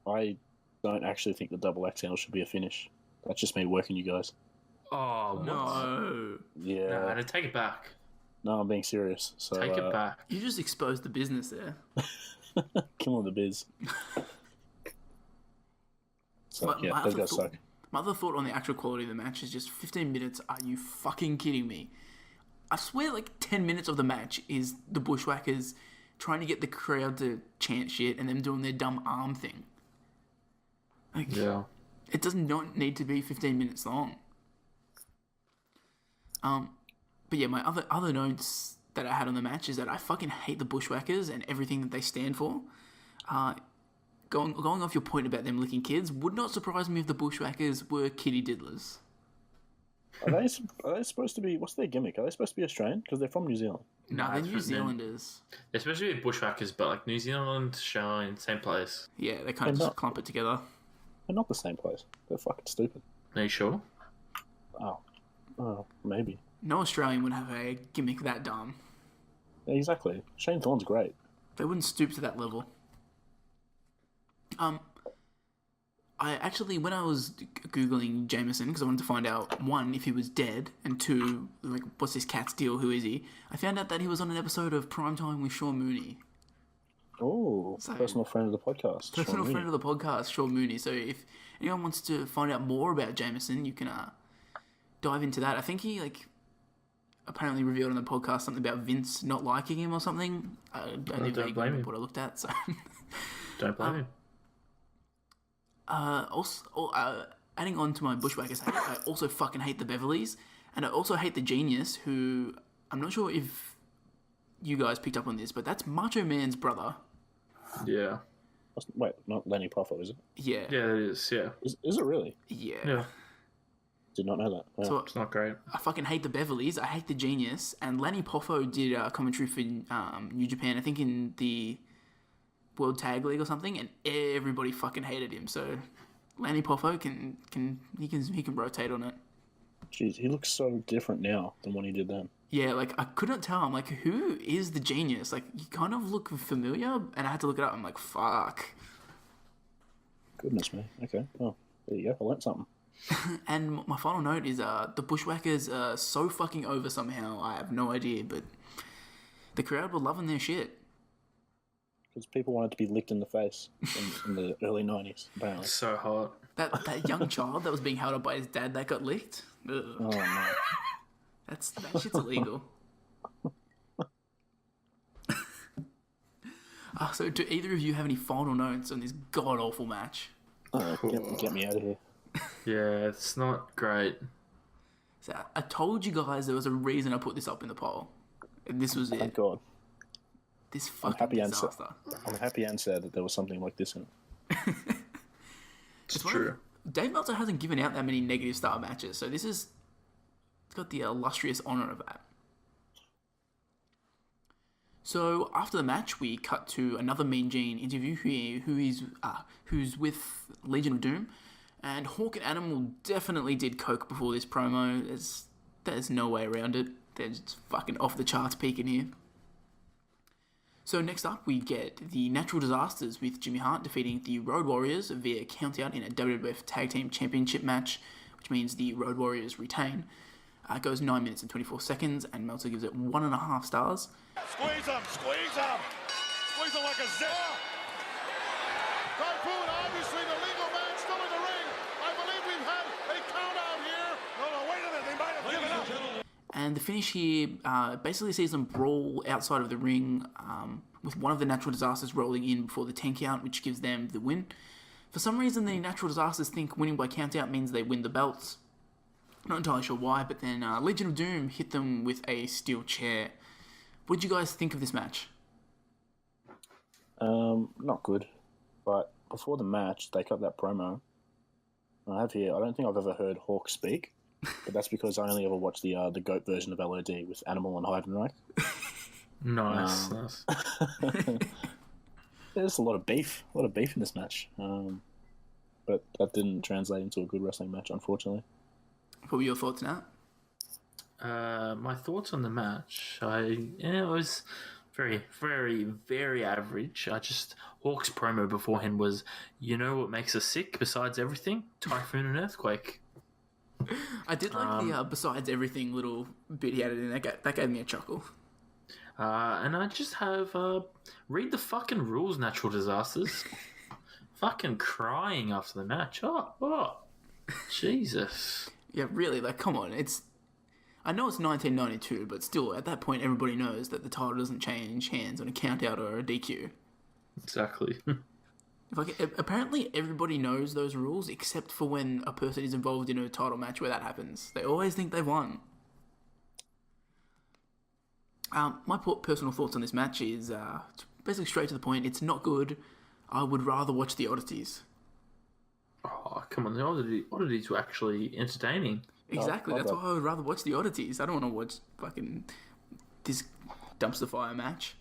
I don't actually think the double axe handle should be a finish. That's just me working you guys. Oh no. Yeah. No, take it back. No, I'm being serious. So take it back. You just exposed the business there. Killing the biz. So, My those other guys thought- suck. My other thought on the actual quality of the match is just 15 minutes. Are you fucking kidding me? I swear, like 10 minutes of the match is the Bushwhackers trying to get the crowd to chant shit and them doing their dumb arm thing. Like, Yeah. it does not need to be 15 minutes long. But yeah, my other notes that I had on the match is that I fucking hate the Bushwhackers and everything that they stand for. Going off your point about them licking kids, would not surprise me if the Bushwhackers were kitty diddlers. Are they supposed to be? What's their gimmick? Are they supposed to be Australian? Because they're from New Zealand. No, they're it's New from them. Zealanders. They're supposed to be Bushwhackers, but like New Zealand, Australian, same place. Yeah, they kind of They're just not. clump it together. They're not the same place. They're fucking stupid. Are you sure? Oh, maybe. No Australian would have a gimmick that dumb. Yeah, exactly. Shane Thorne's great. They wouldn't stoop to that level. I actually, when I was Googling Jameson, because I wanted to find out, one, if he was dead, and two, like, what's this cat's deal, who is he? I found out that he was on an episode of Primetime with Sean Mooney. Oh, personal friend of the podcast. Personal friend of the podcast, Sean Mooney. So if anyone wants to find out more about Jameson, you can dive into that. I think he, like, apparently revealed on the podcast something about Vince not liking him or something. I don't don't vaguely blame remember him. what I looked at, so... Don't blame him. Adding on to my Bushwhackers hate, I also fucking hate the Beverleys, and I also hate the Genius, who I'm not sure if you guys picked up on this, but that's Macho Man's brother. Yeah. Wait, not Lenny Poffo, is it? Yeah. Yeah, it is. Yeah. Is it really? Yeah. Yeah. Did not know that. Wow. So It's not great. I fucking hate the Beverleys. I hate the Genius, and Lenny Poffo did commentary for New Japan. I think in the World Tag League or something, and everybody fucking hated him. So Lenny Poffo can rotate on it. Jeez, he looks so different now than when he did then. Yeah, like, I couldn't tell. I'm like, who is the Genius? Like, you kind of look familiar, and I had to look it up. I'm like, fuck. Goodness me. Okay. Oh, there you go. I learned something. And my final note is the Bushwhackers are so fucking over somehow. I have no idea, but the crowd were loving their shit. Because people wanted to be licked in the face in the early 90s, apparently. So hot. That young child that was being held up by his dad that got licked. Ugh. Oh, no. That shit's illegal. So do either of you have any final notes on this god-awful match? Get me out of here. Yeah, it's not great. So I told you guys there was a reason I put this up in the poll. And this was Thank it. God. This fucking happy and disaster. I'm happy and sad that there was something like this in it. It's one true. Dave Meltzer hasn't given out that many negative star matches, so it's got the illustrious honour of that. So after the match, we cut to another Mean Gene interview who's with Legion of Doom, and Hawk and Animal definitely did coke before this promo. There's no way around it. They're just fucking off the charts peaking here. So next up, we get the Natural Disasters with Jimmy Hart defeating the Road Warriors via countout in a WWF Tag Team Championship match, which means the Road Warriors retain. It goes 9 minutes and 24 seconds, and Meltzer gives it 1.5 stars. Squeeze him! Squeeze him! Squeeze him like a zip! Typhoon, obviously the legal man still in the ring. I believe we've had a count out here. No, wait a minute. They might have given up. And the finish here basically sees them brawl outside of the ring with one of the Natural Disasters rolling in before the 10 count, which gives them the win. For some reason, the Natural Disasters think winning by countout means they win the belts. Not entirely sure why, but then Legion of Doom hit them with a steel chair. What did you guys think of this match? Not good. But before the match, they cut that promo. I have here, I don't think I've ever heard Hawk speak, but that's because I only ever watched the GOAT version of LOD with Animal and Heidenreich. Nice. Nice. There's a lot of beef in this match. But that didn't translate into a good wrestling match, unfortunately. What were your thoughts now? My thoughts on the match, it was very, very, very average. Hawk's promo beforehand was, you know what makes us sick besides everything? Typhoon and Earthquake. I did like the besides everything little bit he added in. That gave me a chuckle. And I just have read the fucking rules, Natural Disasters. Fucking crying after the match. Oh, Jesus. Yeah, really, like, come on. I know it's 1992, but still, at that point, everybody knows that the title doesn't change hands on a count-out or a DQ. Exactly. Apparently, everybody knows those rules, except for when a person is involved in a title match where that happens. They always think they've won. My personal thoughts on this match is basically straight to the point. It's not good. I would rather watch the oddities. Oh, come on. The oddities were actually entertaining. Exactly. That's why I would rather watch the oddities. I don't want to watch fucking this dumpster fire match.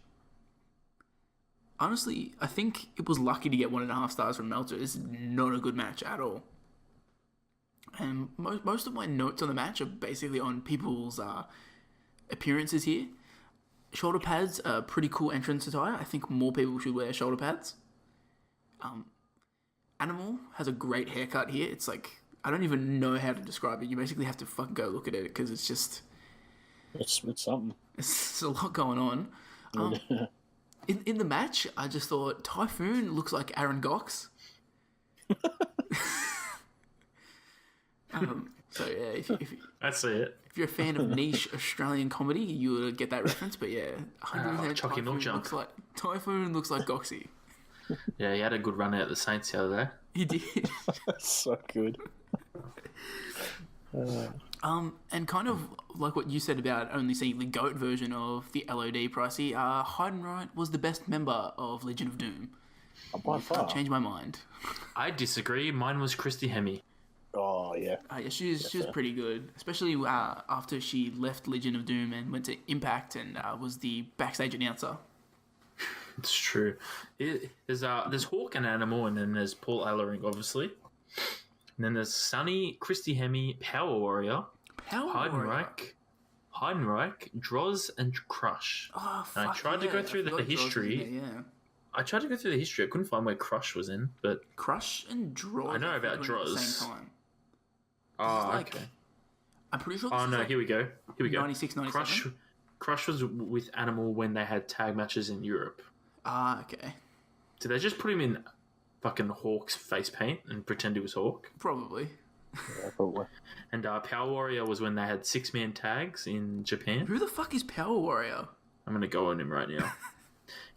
Honestly, I think it was lucky to get 1.5 stars from Meltzer. This is not a good match at all. And most of my notes on the match are basically on people's appearances here. Shoulder pads are pretty cool entrance attire. I think more people should wear shoulder pads. Animal has a great haircut here. It's like, I don't even know how to describe it. You basically have to fucking go look at it because it's just... It's something. It's a lot going on. In the match, I just thought Typhoon looks like Aaron Gox. So yeah, if I see it. If you're a fan of niche Australian comedy, you would get that reference. But yeah, 100% Chucky Milkjunk. Typhoon looks like Goxie. Yeah, he had a good run out at the Saints the other day. He did. That's so good. And kind of like what you said about only seeing the GOAT version of the LOD Pricey, Heidenreich was the best member of Legion of Doom. By far. Changed my mind. I disagree. Mine was Christy Hemme. Oh, yeah. Yeah, she was pretty good, especially after she left Legion of Doom and went to Impact and was the backstage announcer. It's true. There's Hawk and Animal, and then there's Paul Ellering, obviously. And then there's Sonny, Christy Hemme, Power Warrior, Heidenreich, Droz, and Crush. Oh, fuck, and I tried to go through the history. Yeah. I tried to go through the history. I couldn't find where Crush was in, but Crush and Droz. I know about Droz. At the same time. Oh, okay. I'm pretty sure. Oh no, here we go. 96, 97? Crush was with Animal when they had tag matches in Europe. Ah, okay. Did they just put him in fucking Hawk's face paint and pretend he was Hawk? Probably. Yeah, probably. And Power Warrior was when they had 6-man tags in Japan. Who the fuck is Power Warrior? I'm gonna go on him right now.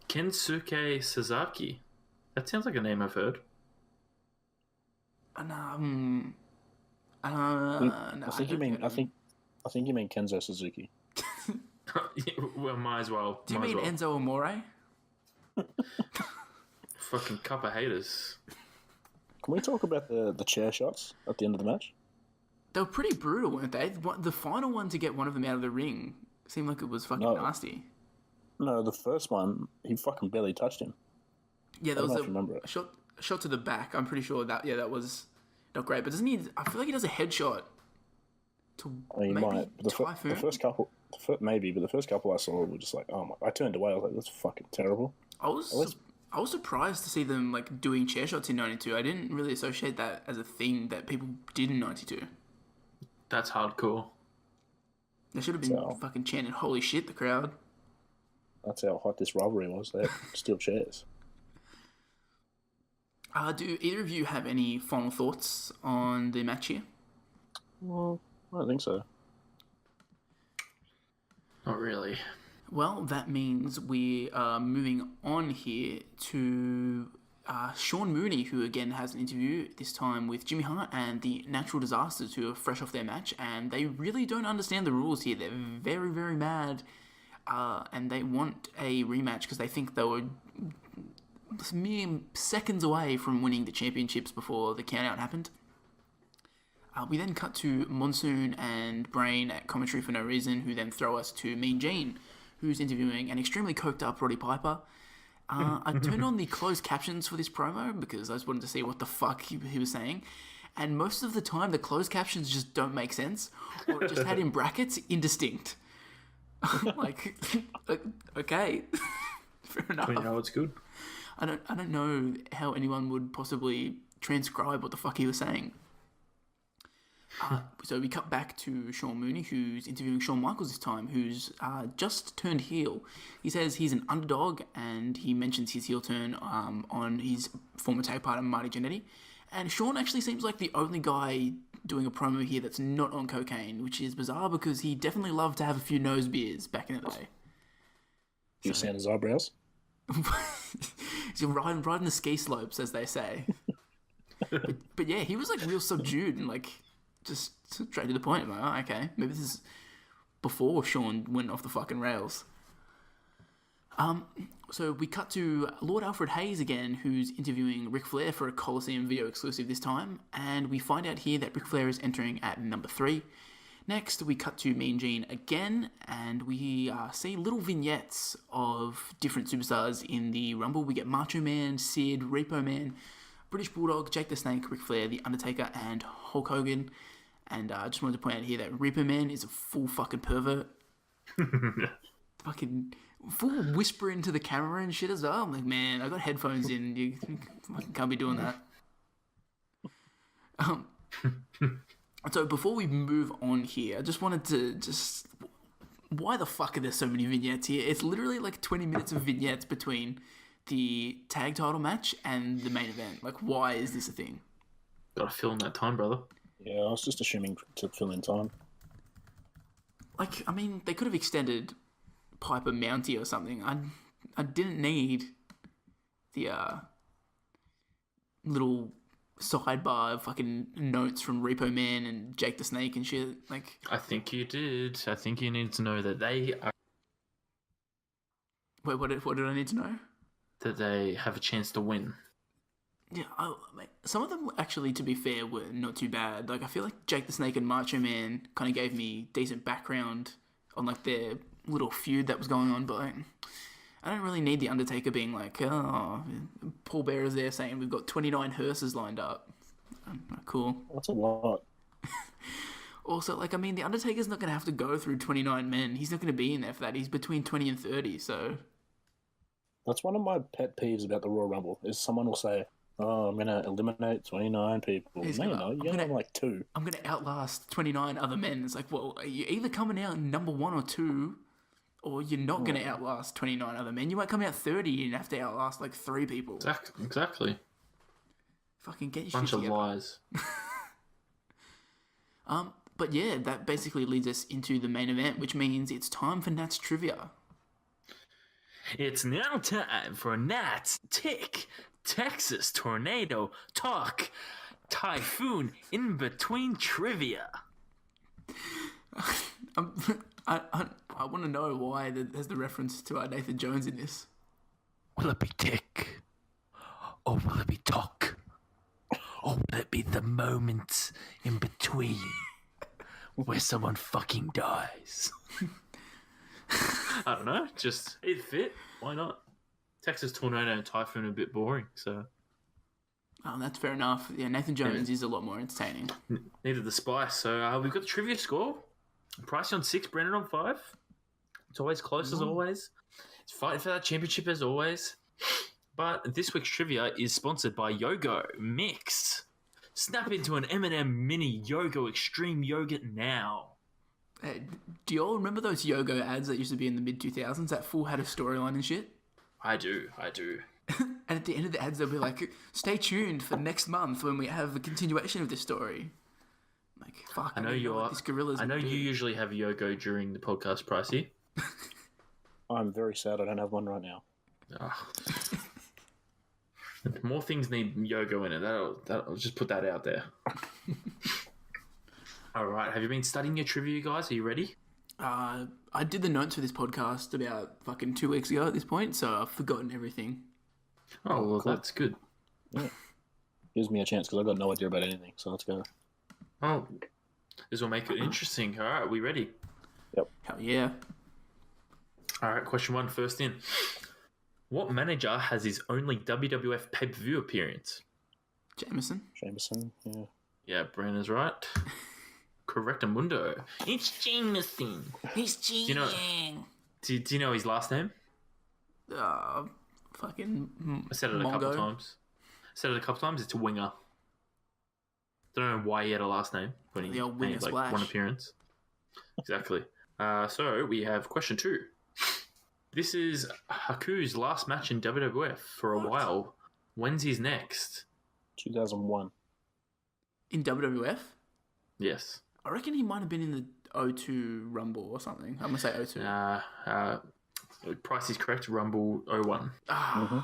Kensuke Sasaki. That sounds like a name I've heard. I think you mean Kenzo Suzuki. Well, might as well. Do you mean Enzo Amore? Fucking cup of haters. Can we talk about the chair shots at the end of the match? They were pretty brutal, weren't they? The final one to get one of them out of the ring seemed like it was fucking nasty. No, the first one, he fucking barely touched him. Yeah, there was a shot to the back. I'm pretty sure that was not great. But doesn't he? I feel like he does a headshot to he might. Typhoon. The first couple, maybe, but the first couple I saw were just like, oh my! I turned away. I was like, that's fucking terrible. I was surprised to see them like doing chair shots in '92. I didn't really associate that as a thing that people did in '92. That's hardcore. They should have been fucking chanting "Holy shit!" the crowd. That's how hot this rivalry was. They had steel chairs. Do either of you have any final thoughts on the match here? Well, I don't think so. Not really. Well, that means we are moving on here to Sean Mooney, who again has an interview, this time with Jimmy Hart and the Natural Disasters, who are fresh off their match, and they really don't understand the rules here. They're very, very mad, and they want a rematch because they think they were mere seconds away from winning the championships before the count-out happened. We then cut to Monsoon and Brain at commentary for no reason, who then throw us to Mean Gene, who's interviewing an extremely coked up Roddy Piper. I turned on the closed captions for this promo because I just wanted to see what the fuck he was saying. And most of the time, the closed captions just don't make sense, or it just had in brackets, indistinct. Like, okay, fair enough. We know it's good. I don't know how anyone would possibly transcribe what the fuck he was saying. So we cut back to Sean Mooney, who's interviewing Shawn Michaels this time, who's just turned heel. He says he's an underdog, and he mentions his heel turn on his former tag partner, Marty Jannetty. And Sean actually seems like the only guy doing a promo here that's not on cocaine, which is bizarre because he definitely loved to have a few nose beers back in the day. You sand his eyebrows? He's riding the ski slopes, as they say. but yeah, he was like real subdued and like just straight to the point. I'm like, oh, okay, maybe this is before Sean went off the fucking rails. So we cut to Lord Alfred Hayes again, who's interviewing Ric Flair for a Coliseum video exclusive this time, and we find out here that Ric Flair is entering at number 3. Next, we cut to Mean Gene again, and we see little vignettes of different superstars in the Rumble. We get Macho Man, Sid, Repo Man, British Bulldog, Jake the Snake, Ric Flair, The Undertaker, and Hulk Hogan. And I just wanted to point out here that Repo Man is a full fucking pervert. Fucking full whisper into the camera and shit as well. I'm like, man, I got headphones in. You fucking can't be doing that. So before we move on here, I just wanted to why the fuck are there so many vignettes here? It's literally like 20 minutes of vignettes between the tag title match and the main event. Like, why is this a thing? Gotta fill in that time, brother. Yeah, I was just assuming to fill in time. Like, I mean, they could have extended Piper Mountie or something. I didn't need the little sidebar of fucking notes from Repo Man and Jake the Snake and shit. Like, I think you did. I think you need to know that they are... Wait, what did I need to know? That they have a chance to win. Yeah, some of them actually, to be fair, were not too bad. Like, I feel like Jake the Snake and Macho Man kind of gave me decent background on like their little feud that was going on, but like, I don't really need the Undertaker being like, oh, Paul Bearer's there saying we've got 29 hearses lined up. Cool. That's a lot. Also, like, I mean, the Undertaker's not going to have to go through 29 men. He's not going to be in there for that. He's between 20 and 30, so... That's one of my pet peeves about the Royal Rumble, is someone will say, oh, I'm going to eliminate 29 people. He's No, gonna- you're I'm going to gonna- have like 2. I'm going to outlast 29 other men. It's like, well, you're either coming out number 1 or 2, or you're not going to outlast 29 other men. You might come out 30 and have to outlast like 3 people. Exactly. Fucking get your Bunch shit of together. lies. But yeah, that basically leads us into the main event, which means it's time for Nat's Trivia. It's now time for Nat's Tick, Texas Tornado Talk, Typhoon in Between Trivia. I want to know why there's the reference to Nathan Jones in this. Will it be Tick? Or will it be Talk? Or will it be the moments in between where someone fucking dies? I don't know. Just, it fit. Why not? Texas Tornado and Typhoon are a bit boring, so... Oh, that's fair enough. Yeah, Nathan Jones is a lot more entertaining. Needed the spice. So we've got the trivia score. Pricey on 6, Brendan on 5. It's always close as always. It's fighting for that championship as always. But this week's trivia is sponsored by Yogo Mix. Snap into an M&M Mini Yogo Extreme Yogurt now. Hey, do you all remember those Yogo ads that used to be in the mid-2000s that full had a storyline and shit? I do. And at the end of the ads, they'll be like, stay tuned for next month when we have a continuation of this story. Like, fuck, I know you what are. these gorillas I know would do. you usually have Yogo during the podcast, Pricey. I'm very sad I don't have one right now. Ah. More things need Yogo in it. I'll just put that out there. All right. Have you been studying your trivia, guys? Are you ready? I did the notes for this podcast about fucking 2 weeks ago at this point, so I've forgotten everything. Oh, well, cool. that's good. Yeah. Gives me a chance because I've got no idea about anything, so let's go. Oh, this will make it interesting. All right, are we ready? Hell yeah. All right, question 1 first in. What manager has his only WWF pay-per-view appearance? Jameson. Yeah. Yeah, Brandon's right. Correctamundo. It's Jameson. He's cheating. Do you know his last name? Fucking I said it a couple times. It's a winger. Don't know why he had a last name when he The old made Winger like Splash. one appearance. Exactly. So we have question 2. This is Haku's last match in WWF for a while. When's his next? 2001. In WWF? Yes. I reckon he might have been in the 02 Rumble or something. I'm going to say 02. Price is correct. Rumble 01. Yeah.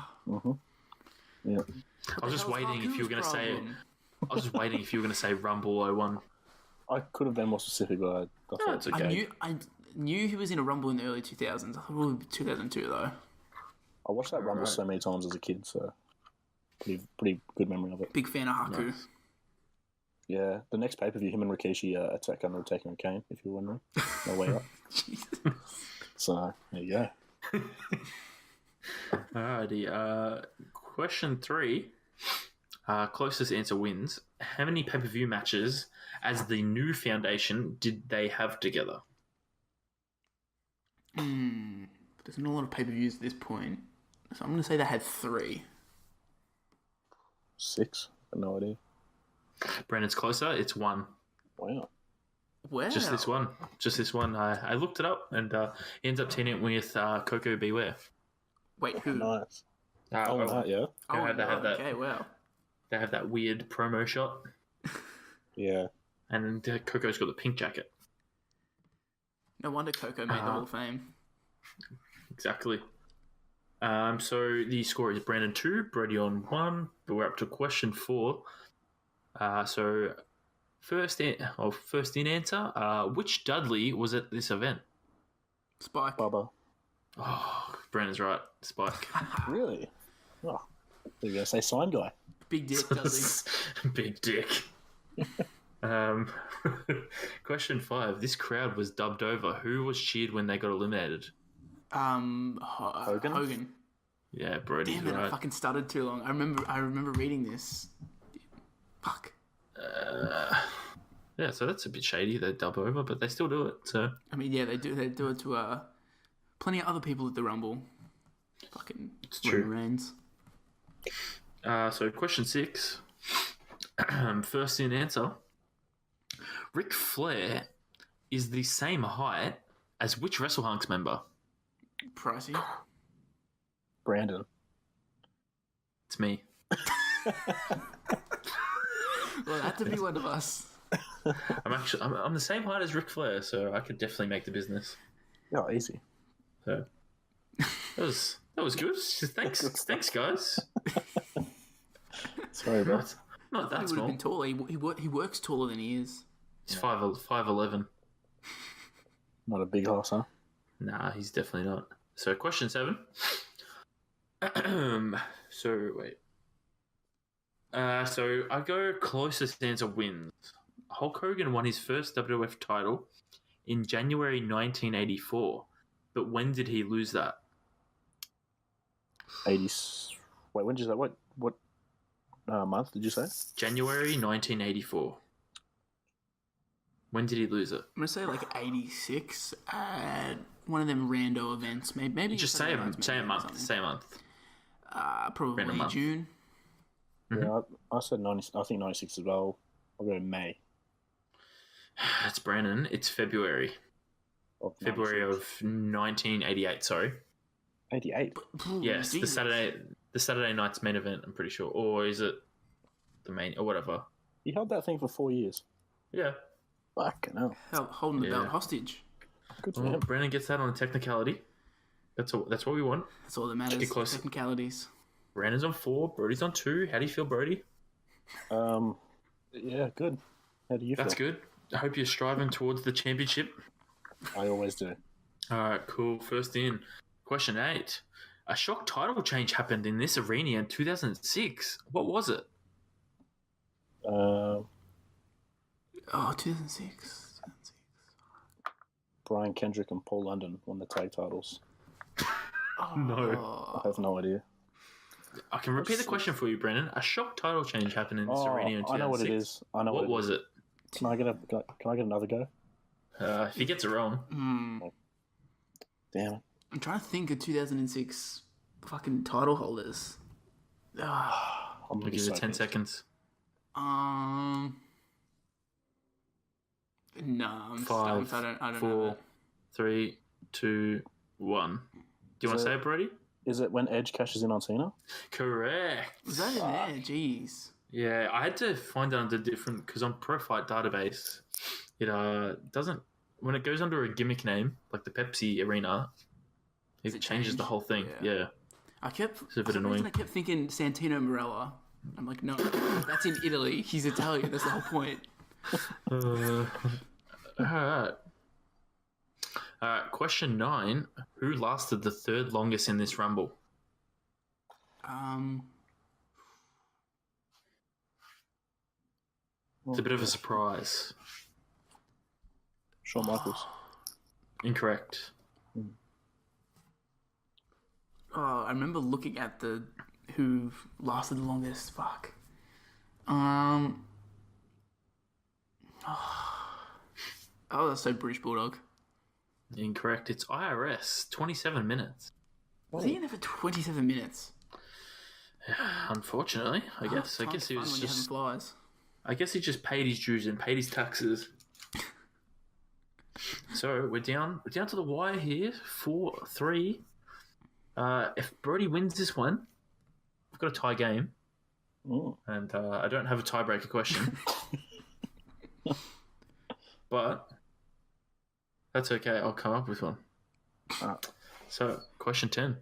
I was just waiting if you were going to say. I was just waiting if you were going to say Rumble 01. I could have been more specific, but I thought it's okay. I knew he was in a Rumble in the early 2000s. I thought it would be 2002 though. I watched that Rumble so many times as a kid, so pretty good memory of it. Big fan of Haku. Nice. Yeah, the next pay-per-view, him and Rikishi attack Undertaker and Kane, if you're wondering. No way up. Jesus. So, there you go. Alrighty. Question 3. Closest answer wins. How many pay-per-view matches as the new foundation did they have together? There's not a lot of pay-per-views at this point. So I'm going to say they had 3. 6? I have no idea. Brandon's closer. It's 1. Wow. Wow. Just this one. Just this one. I looked it up and he ends up teaming it with Coco Beware. Wait, who? Nice. Yeah. Yeah. They have that. Okay, wow. They have that weird promo shot. Yeah. And then Coco's got the pink jacket. No wonder Coco made the Hall of Fame. Exactly. So the score is Brandon 2, Brody on 1, but we're up to question 4. So first in answer, which Dudley was at this event? Spike. Bubba. Oh, Brandon's right. Spike. Really? Oh, they're going to say sign guy. Big dick, does Big dick. Question 5. This crowd was dubbed over. Who was cheered when they got eliminated? he? Hogan. Yeah, Brody's Damn it! right. I fucking started too long. I remember reading this. Fuck. Yeah, so that's a bit shady. They dub over, but they still do it. So I mean, yeah, they do it to plenty of other people at the Rumble. Fucking it's true. Roman Reigns. So question 6. First in answer. Ric Flair is the same height as which Wrestle Hunks member? Pricey. Brandon. It's me. Well, that to be one of us. I'm the same height as Ric Flair, so I could definitely make the business. Oh, easy. So that was good. Thanks, guys. Sorry, bro. Not that He would have small. been taller. He works taller than he is. He's 5'11". Not a big horse, huh? Nah, he's definitely not. So question 7. So wait. So I go closest answer wins. Hulk Hogan won his first WWF title in January 1984. But when did he lose that? 80s. Wait, when did you say? What month did you say? January 1984. When did he lose it? I'm gonna say like 86 at one of them rando events. Maybe Just say a month. Say a month. Probably Random month. June. Yeah, I said 90. I think 96 as well. I'll go May. That's Brandon. It's February. Of February 96. of 1988. Sorry. 88. Yes, the Saturday night's main event. I'm pretty sure, or is it the main or whatever? He held that thing for 4 years. Yeah. Fucking hell. Holding the belt hostage. Good for Well, him. Brandon gets that on a technicality. That's what we want. That's all that matters. Get close. Technicalities. Brandon's on 4. Brody's on 2. How do you feel, Brody? Yeah, good. How do you That's feel? good. I hope you're striving towards the championship. I always do. All right, cool. First in. Question 8. A shock title change happened in this arena in 2006. What was it? 2006. Brian Kendrick and Paul London won the tag titles. No. I have no idea. I can repeat the question for you, Brandon. A shock title change happened in this arena in 2006. I know what it is. What was it? Can I get another go? If he gets it wrong. Damn it. I'm trying to think of 2006 fucking title holders. I'm I'll gonna be give you so 10 pissed. seconds. No, I'm Five, stumped. I don't know. 4, That. 3, 2, 1. Do you want to say it, Brody? Is it when Edge cashes in on Cena? Correct. Was that in there? Jeez. Yeah, I had to find it under different because on Pro Fight Database, it doesn't when it goes under a gimmick name like the Pepsi Arena, it changes change? the whole thing. Yeah. Yeah. I kept. It's a bit for some reason annoying. I kept thinking Santino Marella. I'm like, no, that's in Italy. He's Italian. That's the whole point. All right. Question 9: Who lasted the third longest in this Rumble? It's a bit of a surprise. Shawn Michaels. Incorrect. I remember looking at the who lasted the longest. Fuck. Oh, that's so British Bulldog. Incorrect. It's IRS. 27 minutes. Was he in there for 27 minutes? Unfortunately, I guess. I guess he was just. Flies. I guess he just paid his dues and paid his taxes. So we're down to the wire here. 4-3. If Brody wins this one, we've got a tie game, and I don't have a tiebreaker question, but that's okay. I'll come up with one. So, question 10.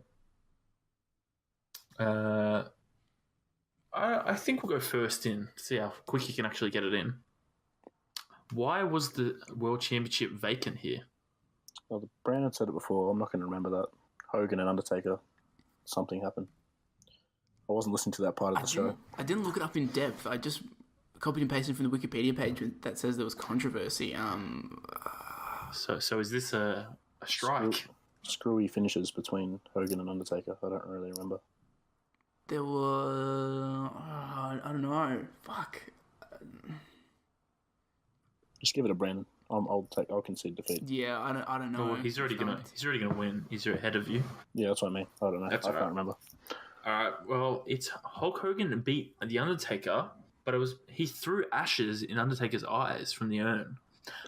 I think we'll go first in. See how quick you can actually get it in. Why was the World Championship vacant here? Well, Brandon said it before. I'm not going to remember that. Hogan and Undertaker. Something happened. I wasn't listening to that part of the show. I didn't look it up in depth. I just copied and pasted from the Wikipedia page that says there was controversy. So is this a strike? Screwy finishes between Hogan and Undertaker. I don't really remember. There were... I don't know. Fuck. Just give it to Brandon. I'll concede defeat. Yeah, I don't know. Well, he's already gonna win. He's ahead of you. Yeah, that's what I mean. I don't know. That's I all right. can't remember. All right. Well, it's Hulk Hogan beat the Undertaker, but he threw ashes in Undertaker's eyes from the urn.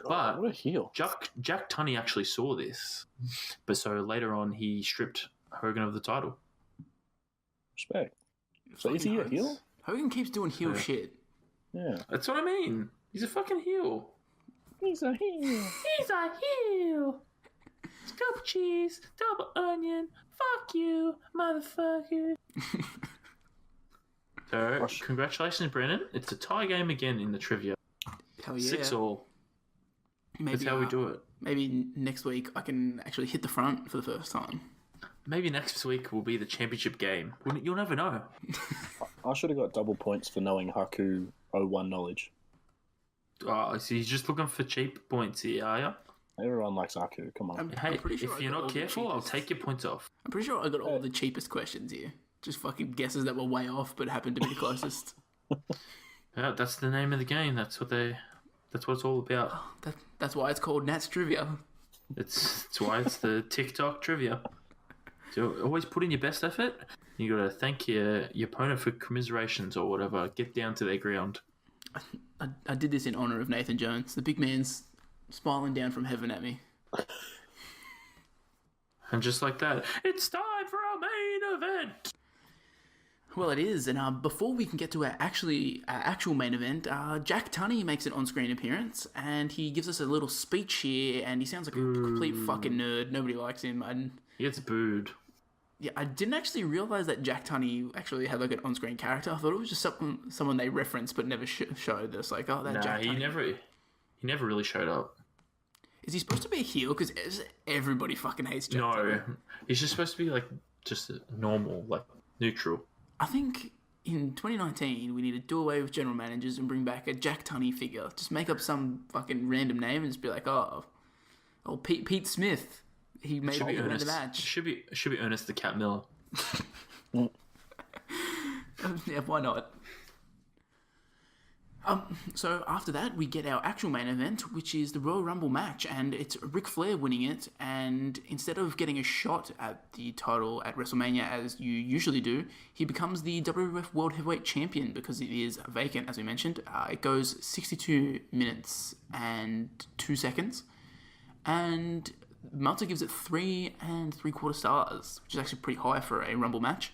But what a heel. Jack Tunney actually saw this, but so later on he stripped Hogan of the title. Respect. So is he a heel? Hogan keeps doing heel shit. Yeah. That's what I mean. He's a fucking heel. He's a heel. He's a heel. Double cheese, double onion. Fuck you, motherfucker. So, congratulations, Brennan. It's a tie game again in the trivia. Hell yeah. 6-all. Maybe, That's how we do it. Maybe next week I can actually hit the front for the first time. Maybe next week will be the championship game. You'll never know. I should have got double points for knowing Haku 01 knowledge. Oh, so you're just looking for cheap points here, are you? Everyone likes Haku. Come on. Hey, pretty sure if I you're got all not the careful, I'll cheapest. take your points off. I'm pretty sure I got all the cheapest questions here. Just fucking guesses that were way off, but happened to be the closest. Yeah, that's the name of the game. That's what it's all about. That's why it's called Nat's Trivia. It's why it's the TikTok trivia. So always put in your best effort. You got to thank your opponent for commiserations or whatever. Get down to their ground. I did this in honor of Nathan Jones. The big man's smiling down from heaven at me. And just like that, it's time for our main event. Well, it is, and before we can get to our actual main event, Jack Tunney makes an on-screen appearance, and he gives us a little speech here, and he sounds like a complete fucking nerd. Nobody likes him. He gets booed. Yeah, I didn't actually realise that Jack Tunney actually had like an on-screen character. I thought it was just someone they referenced but never showed. That's like, oh, that Jack Tunney. He never really showed up. Is he supposed to be a heel? Because everybody fucking hates Jack Tunney. No, he's just supposed to be like just normal, like neutral. I think in 2019 we need to do away with general managers and bring back a Jack Tunney figure. Just make up some fucking random name and just be like, oh Pete Smith. He made Should be the Ernest. match. Should be Ernest the Cat Miller. Yeah, why not? So after that, we get our actual main event, which is the Royal Rumble match, and it's Ric Flair winning it. And instead of getting a shot at the title at WrestleMania as you usually do, he becomes the WWF World Heavyweight Champion because it is vacant, as we mentioned. It goes 62 minutes and 2 seconds, and Meltzer gives it 3 3/4 stars, which is actually pretty high for a Rumble match.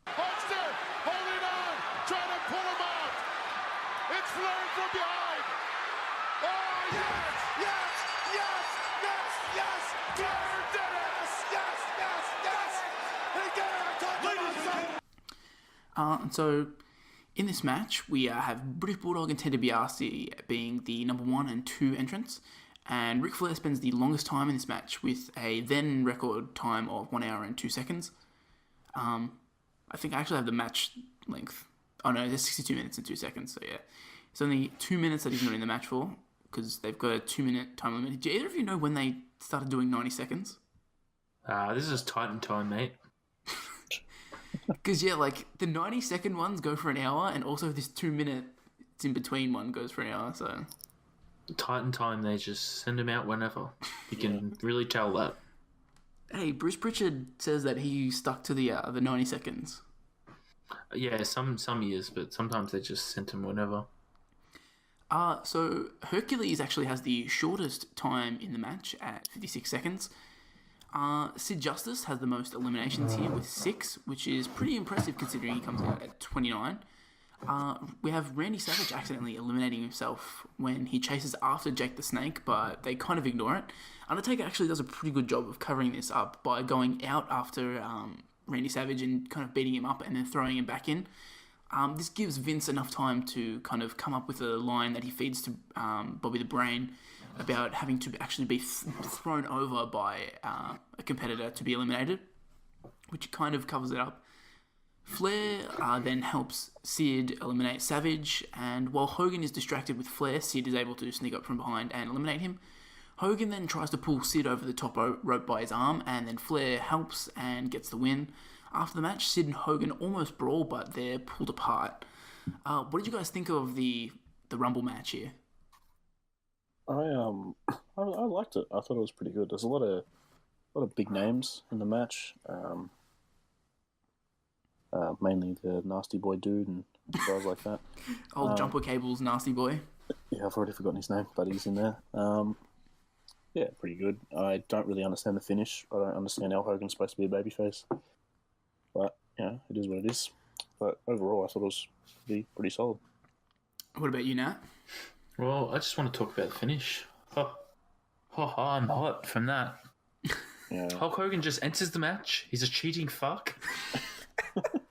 Hulkster holding on, trying to pull him out. It's Flair from behind. Oh, yes, yes, yes, yes, yes. Flair did it. Yes, yes, yes. He got it. Ladies And so, in this match, we have British Bulldog and Ted DiBiase being the number 1 and 2 entrants, and Ric Flair spends the longest time in this match with a then record time of 1 hour and 2 seconds. I think I actually have the match length. Oh no, there's 62 minutes and 2 seconds, so yeah. It's only 2 minutes that he's not in the match for, because they've got a 2-minute time limit. Do either of you know when they started doing 90 seconds? This is Titan time, mate. Because, yeah, like, the 90-second ones go for an hour, and also this 2-minute it's in between one goes for an hour, so... Titan time, they just send him out whenever. You can really tell that. Hey, Bruce Pritchard says that he stuck to the 90 seconds. Yeah, some years, but sometimes they just sent him whenever. So Hercules actually has the shortest time in the match at 56 seconds. Sid Justice has the most eliminations here with 6, which is pretty impressive considering he comes out at 29. We have Randy Savage accidentally eliminating himself when he chases after Jake the Snake, but they kind of ignore it. Undertaker actually does a pretty good job of covering this up by going out after Randy Savage and kind of beating him up and then throwing him back in. This gives Vince enough time to kind of come up with a line that he feeds to Bobby the Brain about having to actually be thrown over by a competitor to be eliminated, which kind of covers it up. Flair then helps Sid eliminate Savage, and while Hogan is distracted with Flair, Sid is able to sneak up from behind and eliminate him. Hogan then tries to pull Sid over the top rope by his arm, and then Flair helps and gets the win. After the match, Sid and Hogan almost brawl, but they're pulled apart. What did you guys think of the Rumble match here? I liked it. I thought it was pretty good. There's a lot of big names in the match. Mainly the Nasty Boy dude and guys like that. Old Jumper Cable's Nasty Boy. Yeah, I've already forgotten his name, but he's in there. Yeah, pretty good. I don't really understand the finish. I don't understand how Hogan's supposed to be a babyface. But, yeah, it is what it is. But overall, I thought it was pretty solid. What about you, Nat? Well, I just want to talk about the finish. I'm hot from that. Yeah. Hulk Hogan just enters the match. He's a cheating fuck.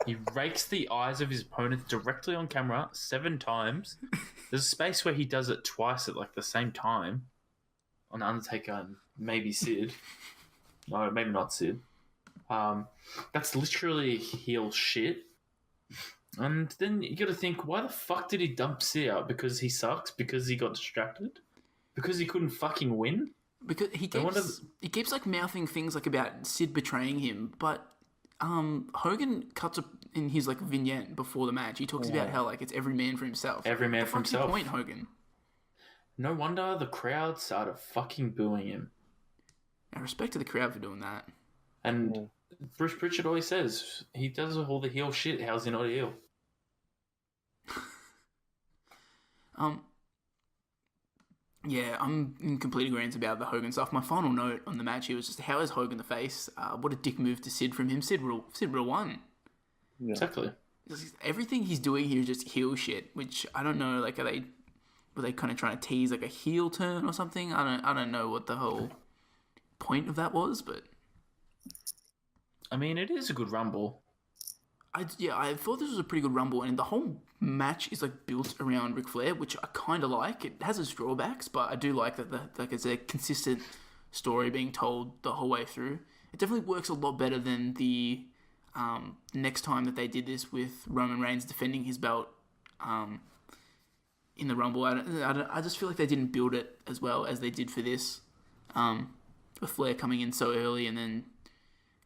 He rakes the eyes of his opponent directly on camera 7 times. There's a space where he does it twice at like the same time. On Undertaker and maybe Sid. No, maybe not Sid. That's literally heel shit. And then you got to think, why the fuck did he dump Sid out? Because he sucks? Because he got distracted? Because he couldn't fucking win? Because he keeps like mouthing things like about Sid betraying him, but Hogan cuts up in his like vignette before the match. He talks about how like it's every man for himself. Every man the for himself. Point, Hogan. No wonder the crowd started fucking booing him. I respect to the crowd for doing that. And Bruce Pritchard always says he does all the heel shit. How's he not a heel? Yeah, I'm in complete agreement about the Hogan stuff. My final note on the match here was just, how is Hogan the face? What a dick move to Sid from him. Sid real won. Yeah. Exactly. Everything he's doing here is just heel shit, which I don't know. Like, were they kind of trying to tease like a heel turn or something? I don't know what the whole point of that was, but I mean, it is a good rumble. I thought this was a pretty good rumble, and the whole match is like built around Ric Flair, which I kind of like. It has its drawbacks, but I do like that it's a consistent story being told the whole way through. It definitely works a lot better than the next time that they did this with Roman Reigns defending his belt in the Rumble. I just feel like they didn't build it as well as they did for this, with Flair coming in so early and then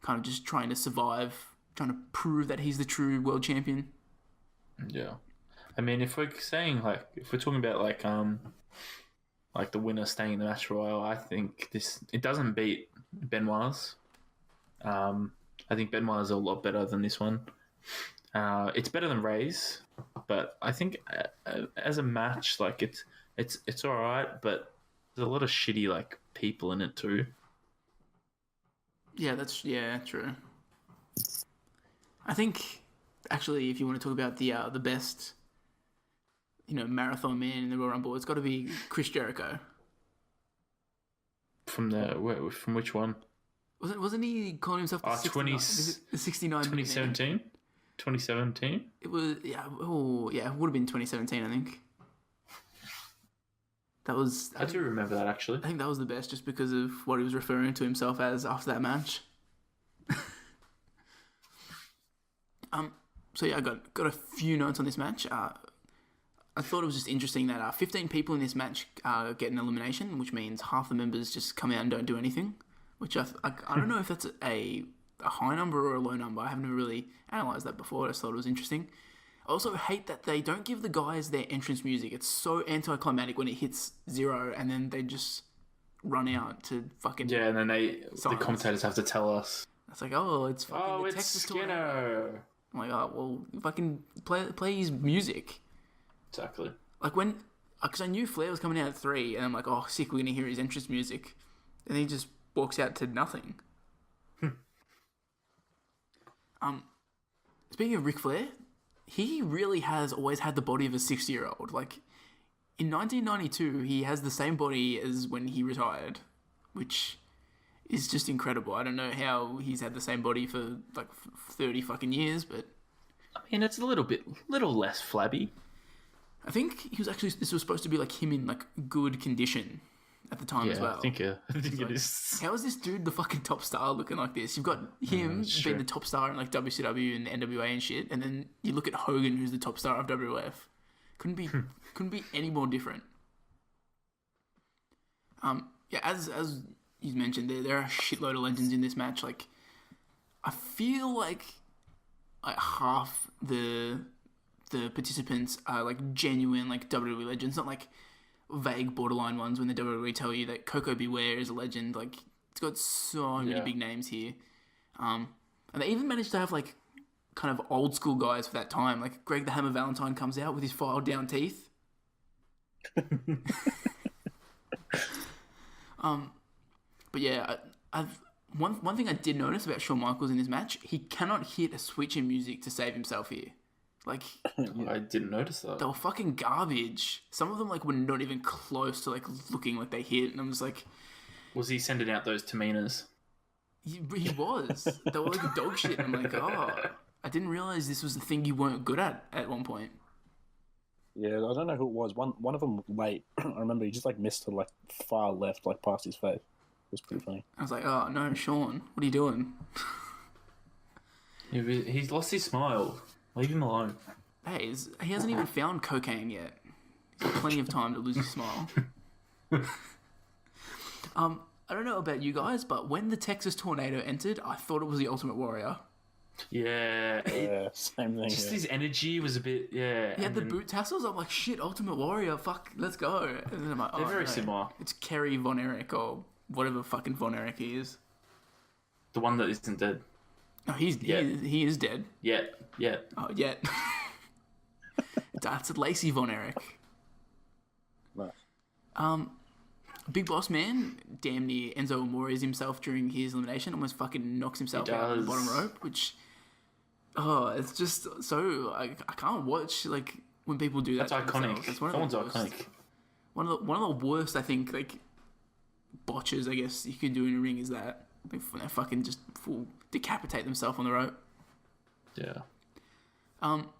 kind of just trying to survive, trying to prove that he's the true world champion. Yeah. I mean, if we're saying if we're talking about like the winner staying in the match for a while, I think it doesn't beat Benoit's. I think Benoit's a lot better than this one. It's better than Ray's, but I think as a match, it's all right, but there's a lot of shitty people in it too. Yeah, true. I think actually, if you want to talk about the best, marathon man in the Royal Rumble, it's got to be Chris Jericho. From which one? Wasn't he calling himself the 69? 2017? 2017? It was, yeah. Oh, yeah. It would have been 2017, I think. That was. I do remember that, actually. I think that was the best, just because of what he was referring to himself as after that match. So yeah, I got a few notes on this match. I thought it was just interesting that 15 people in this match get an elimination, which means half the members just come out and don't do anything. Which I don't know if that's a high number or a low number. I haven't really analysed that before. I just thought it was interesting. I also hate that they don't give the guys their entrance music. It's so anticlimactic when it hits 0 and then they just run out to fucking... Yeah, and then the commentators have to tell us. It's like, oh, it's fucking the Texas Tornado. I'm like, oh, well, fucking play his music. Exactly. Because I knew Flair was coming out at 3 and I'm like, oh, sick, we're going to hear his entrance music. And he just walks out to nothing. Speaking of Ric Flair, he really has always had the body of a 60-year-old. In 1992, he has the same body as when he retired, which is just incredible. I don't know how he's had the same body for 30 fucking years, but I mean, it's a little less flabby. I think this was supposed to be him in good condition at the time as well. I think it is. How is this dude the fucking top star looking like this? You've got him being the top star in WCW and the NWA and shit, and then you look at Hogan, who's the top star of WWF. Couldn't be any more different. As you mentioned, there are a shitload of legends in this match. I feel like half the participants are genuine WWE legends, not vague borderline ones when the WWE tell you that Coco Beware is a legend. It's got so many big names here. And they even managed to have kind of old school guys for that time. Greg the Hammer Valentine comes out with his filed down teeth. But yeah, one thing I did notice about Shawn Michaels in this match, he cannot hit a switch in music to save himself here. I didn't notice that. They were fucking garbage. Some of them were not even close to looking like they hit, and I'm just like, was he sending out those Taminas? He was. They were dog shit. And I'm like, oh, I didn't realize this was the thing you weren't good at one point. Yeah, I don't know who it was. One of them late. I remember he just missed to far left, past his face. It was pretty funny. I was like, oh no, Sean, what are you doing? He's lost his smile. Leave him alone. Hey, he hasn't even found cocaine yet. He's got plenty of time to lose his smile. I don't know about you guys, but when the Texas Tornado entered, I thought it was the Ultimate Warrior. Yeah. Same thing. Just his energy was a bit, yeah. He had the boot tassels. I'm like, shit, Ultimate Warrior, fuck, let's go. And then I'm like, they're very similar. It's Kerry Von Erich or whatever fucking Von Erich he is. The one that isn't dead. No, he is dead. Yeah. Oh, yeah. That's Lacey Von Erich. Nice. Big Boss Man damn near Enzo Amore's himself during his elimination. Almost fucking knocks himself out on the bottom rope, which... Oh, it's just so... I can't watch, when people do that. That's iconic. That one's iconic. One of the worst, I think, botches, I guess, you could do in a ring is that. When they fucking just full decapitate themselves on the rope. Yeah.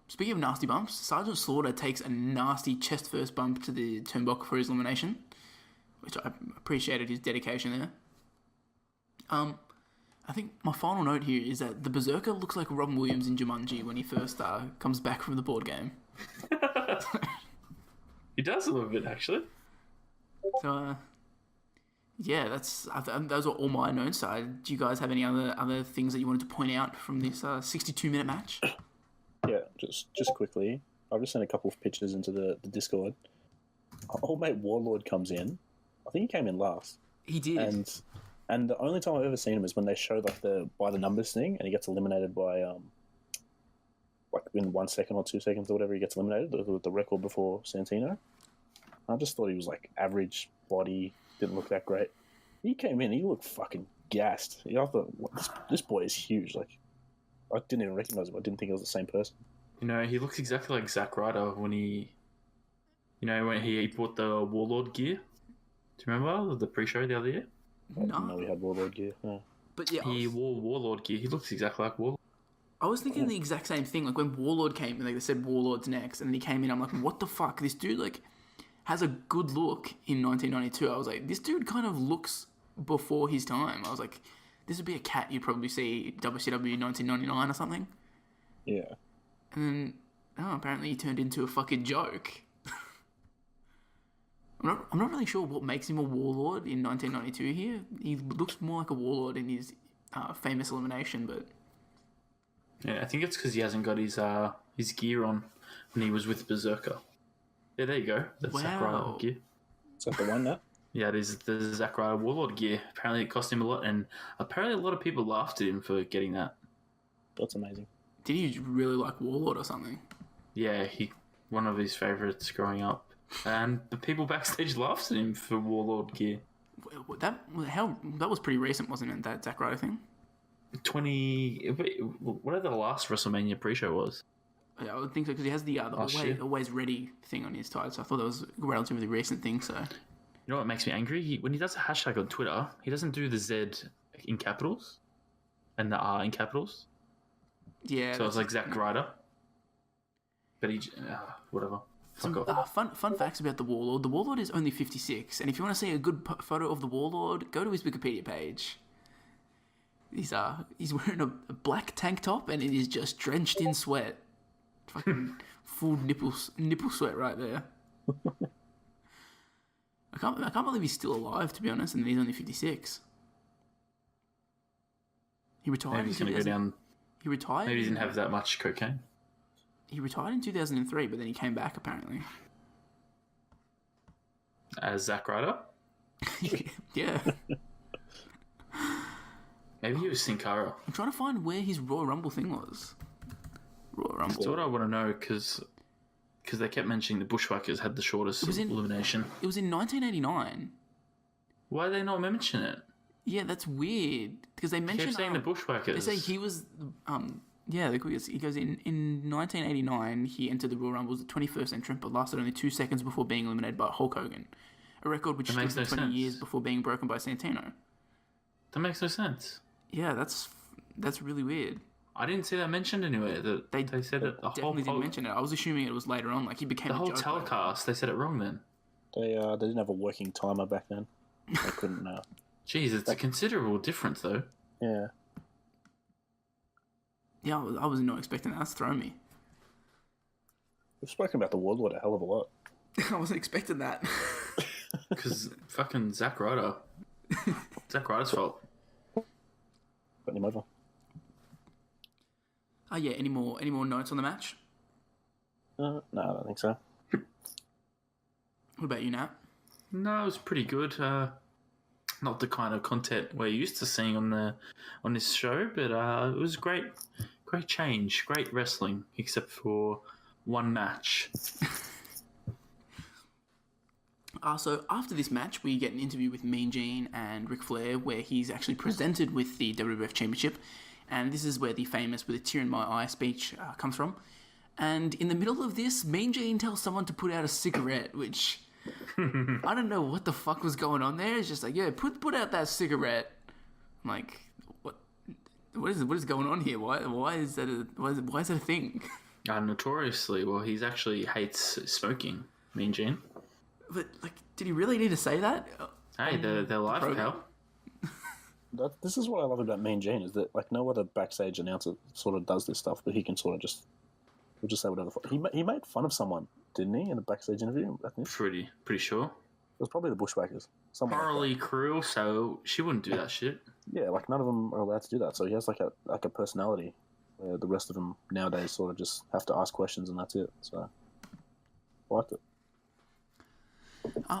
Speaking of nasty bumps, Sergeant Slaughter takes a nasty chest-first bump to the turnbuckle for his elimination, which I appreciated his dedication there. I think my final note here is that the Berserker looks like Robin Williams in Jumanji when he first comes back from the board game. He does a little bit, actually. So, yeah, those are all my notes. Do you guys have any other things that you wanted to point out from this 62-minute match? Yeah, just quickly. I've just sent a couple of pictures into the Discord. Old mate Warlord comes in. I think he came in last. He did. And the only time I've ever seen him is when they showed like the by the numbers thing, and he gets eliminated by like in 1 second or 2 seconds or whatever, he gets eliminated with the record before Santino. I just thought he was like average body, didn't look that great. He came in, he looked fucking gassed. I thought, this boy is huge. Like, I didn't even recognize him. I didn't think it was the same person. You know, he looks exactly like Zack Ryder when he bought the Warlord gear. Do you remember the pre-show the other year? I didn't know he had Warlord gear. No. But yeah, He wore Warlord gear. He looks exactly like Warlord. I was thinking the exact same thing. Like when Warlord came and they said Warlord's next, and then he came in, I'm like, what the fuck? This dude like has a good look in 1992. I was like, this dude kind of looks before his time. I was like, this would be a cat you'd probably see WCW 1999 or something. Yeah. And then, apparently he turned into a fucking joke. I'm not really sure what makes him a warlord in 1992 here. He looks more like a warlord in his famous elimination, but... Yeah, I think it's because he hasn't got his gear on when he was with Berserker. Yeah, there you go. That's Zack Ryder gear. Is that the one now? Yeah, it is the Zack Ryder Warlord gear. Apparently it cost him a lot, and apparently a lot of people laughed at him for getting that. That's amazing. Did he really like Warlord or something? Yeah, one of his favourites growing up. And the people backstage laughed at him for Warlord gear. That was pretty recent, wasn't it, that Zack Ryder thing? Whatever the last WrestleMania pre-show was. Yeah, I would think so, because he has the always ready thing on his tie, so I thought that was a relatively recent thing, so... You know what makes me angry? When he does a hashtag on Twitter, he doesn't do the Z in capitals and the R in capitals. Yeah. So it's like Zack Ryder. But whatever. Some fun facts about the Warlord. The Warlord is only 56, and if you want to see a good photo of the Warlord, go to his Wikipedia page. He's wearing a black tank top, and it is just drenched in sweat. Fucking full nipple sweat right there. I can't believe he's still alive, to be honest, and he's only 56. He retired. Maybe he's going to go down. He retired. Maybe he didn't have that much cocaine. He retired in 2003, but then he came back apparently. As Zack Ryder? Yeah. Maybe he was Sin Cara. I'm trying to find where his Royal Rumble thing was. Royal Rumble. That's what I want to know, because they kept mentioning the Bushwhackers had the shortest elimination. It was in 1989. Why did they not mention it? Yeah, that's weird. Because they mentioned... Kept saying the Bushwhackers. They say he was... he goes in 1989, he entered the Royal Rumble as the 21st entrant, but lasted only 2 seconds before being eliminated by Hulk Hogan. A record which stood for 20 years before being broken by Santino. That makes no sense. Yeah, that's really weird. I didn't see that mentioned anywhere. They said it. Definitely didn't mention it. I was assuming it was later on. Like he became the whole telecast. They said it wrong then. They didn't have a working timer back then. They couldn't. Jeez, it's a considerable difference though. Yeah. Yeah, I was not expecting that. That's thrown me. We've spoken about the Warlord a hell of a lot. I wasn't expecting that. Because fucking Zack Ryder. Zack Ryder's fault. Put him over. Oh yeah, any more notes on the match? No, I don't think so. What about you, Nat? No, it was pretty good. Not the kind of content we're used to seeing on this show, but it was great change, great wrestling, except for one match. So after this match, we get an interview with Mean Gene and Ric Flair, where he's actually presented with the WWF Championship, and this is where the famous "with a tear in my eye" speech comes from. And in the middle of this, Mean Gene tells someone to put out a cigarette, which I don't know what the fuck was going on there. It's just like, yeah, put out that cigarette. I'm like, what is going on here? Why is that a thing? Notoriously, well, he actually hates smoking, Mean Gene. But like, did he really need to say that? Hey, they're live, pal. This is what I love about Mean Gene, is that like no other backstage announcer sort of does this stuff, but he can sort of he'll just say whatever. He made fun of someone, didn't he, in a backstage interview? I think. Pretty sure. It was probably the Bushwhackers. Morally cruel, so she wouldn't do that shit. Yeah, like none of them are allowed to do that. So he has like a personality, where the rest of them nowadays sort of just have to ask questions and that's it. So liked it.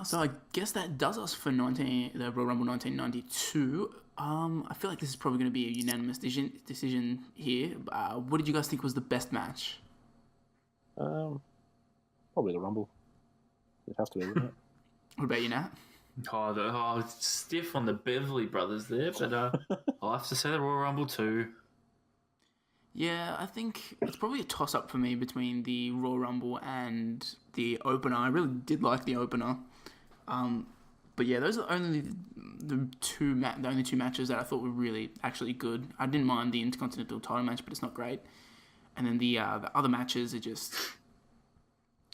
So I guess that does us for the Royal Rumble 1992. I feel like this is probably going to be a unanimous decision here. What did you guys think was the best match? Probably the Rumble. It'd have to be, wouldn't it? What about you, Nat? It's stiff on the Beverly Brothers there, but I'll have to say the Royal Rumble too. Yeah, I think it's probably a toss-up for me between the Royal Rumble and the opener. I really did like the opener. But yeah, those are only the only two matches that I thought were really actually good. I didn't mind the Intercontinental title match, but it's not great. And then the other matches are just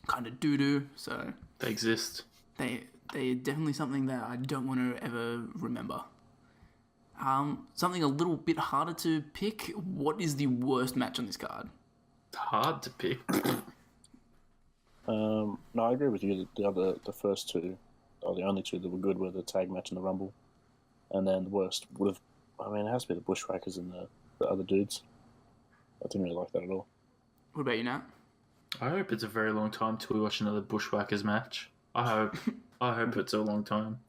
kind of doo-doo, so... They exist. They're definitely something that I don't want to ever remember. Something a little bit harder to pick. What is the worst match on this card? Hard to pick. No, I agree with you. The first two, or the only two that were good, were the tag match and the Rumble. And then the worst would have... I mean, it has to be the Bushwhackers and the other dudes. I didn't really like that at all. What about you, Nat? I hope it's a very long time till we watch another Bushwhackers match. I hope it's a long time.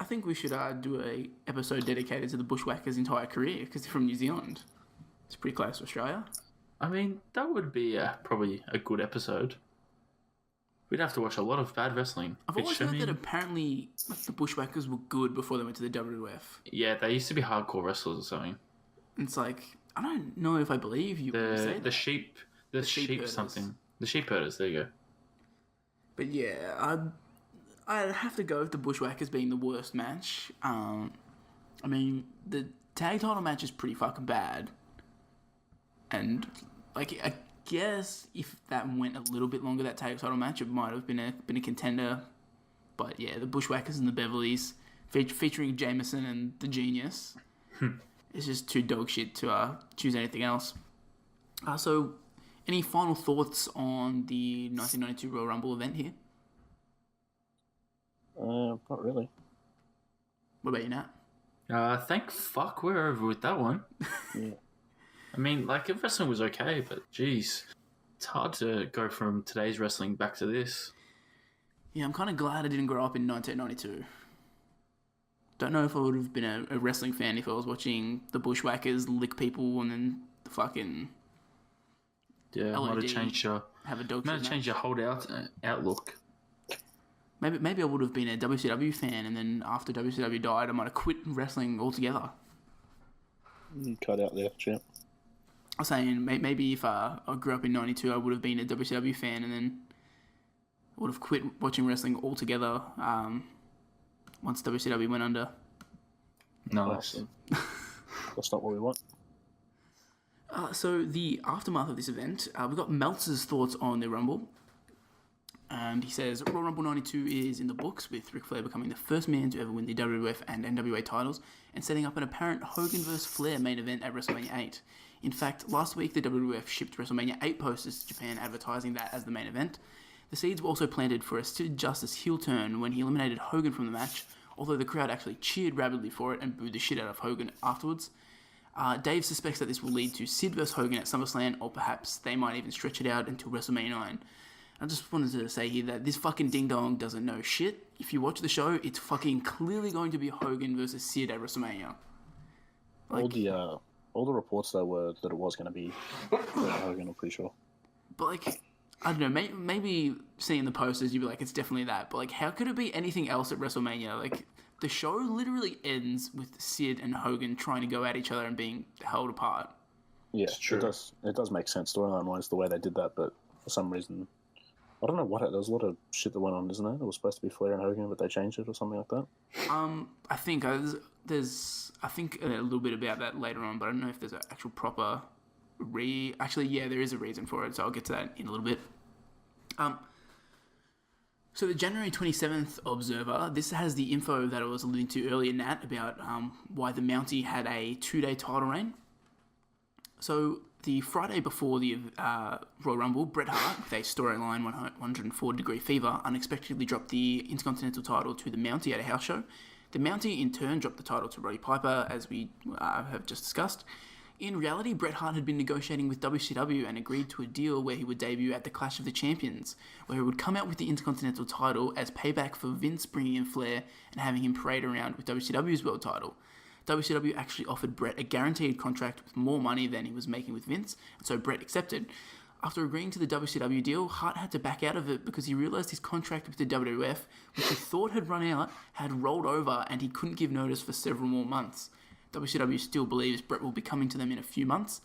I think we should do a episode dedicated to the Bushwhackers' entire career, because they're from New Zealand. It's pretty close to Australia. I mean, that would be probably a good episode. We'd have to watch a lot of bad wrestling. I've always heard that apparently the Bushwhackers were good before they went to the WWF. Yeah, they used to be hardcore wrestlers or something. It's like, I don't know if I believe you when you say that. The sheep herders. something. The sheep herders, there you go. But yeah, I'd have to go with the Bushwhackers being the worst match. I mean, the tag title match is pretty fucking bad. And, like, I guess if that went a little bit longer, that tag title match, it might have been a contender. But yeah, the Bushwhackers and the Beverleys, featuring Jameson and the Genius, it's just too dog shit to choose anything else. So, any final thoughts on the 1992 Royal Rumble event here? Not really. What about you, Nat? Thank fuck we're over with that one. Yeah. I mean, like, if wrestling was okay, but geez, it's hard to go from today's wrestling back to this. Yeah, I'm kind of glad I didn't grow up in 1992. Don't know if I would have been a wrestling fan if I was watching the Bushwhackers lick people and then the fucking... Yeah, LOD might have changed your... have a dog Might have changed your whole outlook. Maybe I would have been a WCW fan, and then after WCW died, I might have quit wrestling altogether. You cut out there, champ. I was saying, maybe if I grew up in 92, I would have been a WCW fan, and then would have quit watching wrestling altogether once WCW went under. Nice. That's not what we want. So the aftermath of this event, we've got Meltzer's thoughts on the Rumble. And he says, Royal Rumble 92 is in the books, with Ric Flair becoming the first man to ever win the WWF and NWA titles, and setting up an apparent Hogan vs. Flair main event at WrestleMania 8. In fact, last week the WWF shipped WrestleMania 8 posters to Japan advertising that as the main event. The seeds were also planted for a Sid Justice heel turn when he eliminated Hogan from the match, although the crowd actually cheered rabidly for it and booed the shit out of Hogan afterwards. Dave suspects that this will lead to Sid vs. Hogan at SummerSlam, or perhaps they might even stretch it out until WrestleMania 9. I just wanted to say here that this fucking ding-dong doesn't know shit. If you watch the show, it's fucking clearly going to be Hogan versus Sid at WrestleMania. All the reports though were that it was going to be Hogan, I'm pretty sure. But like, I don't know, maybe seeing the posters you'd be like, it's definitely that. But like, how could it be anything else at WrestleMania? Like, the show literally ends with Sid and Hogan trying to go at each other and being held apart. Yeah, it's true. It does make sense storyline-wise the way they did that, but for some reason... I don't know what there was a lot of shit that went on, isn't there? It was supposed to be Flair and Hogan, but they changed it or something like that. I think there's a little bit about that later on, but I don't know if there's an actual proper Actually, yeah, there is a reason for it, so I'll get to that in a little bit. So the January 27th Observer, this has the info that I was alluding to earlier, Nat, about why the Mountie had a 2-day title reign. So the Friday before the Royal Rumble, Bret Hart, with a storyline 104 Degree Fever, unexpectedly dropped the Intercontinental title to the Mountie at a house show. The Mountie, in turn, dropped the title to Roddy Piper, as we have just discussed. In reality, Bret Hart had been negotiating with WCW and agreed to a deal where he would debut at the Clash of the Champions, where he would come out with the Intercontinental title as payback for Vince bringing in Flair and having him parade around with WCW's world title. WCW actually offered Bret a guaranteed contract with more money than he was making with Vince, and so Bret accepted. After agreeing to the WCW deal, Hart had to back out of it because he realised his contract with the WWF, which he thought had run out, had rolled over and he couldn't give notice for several more months. WCW still believes Bret will be coming to them in a few months.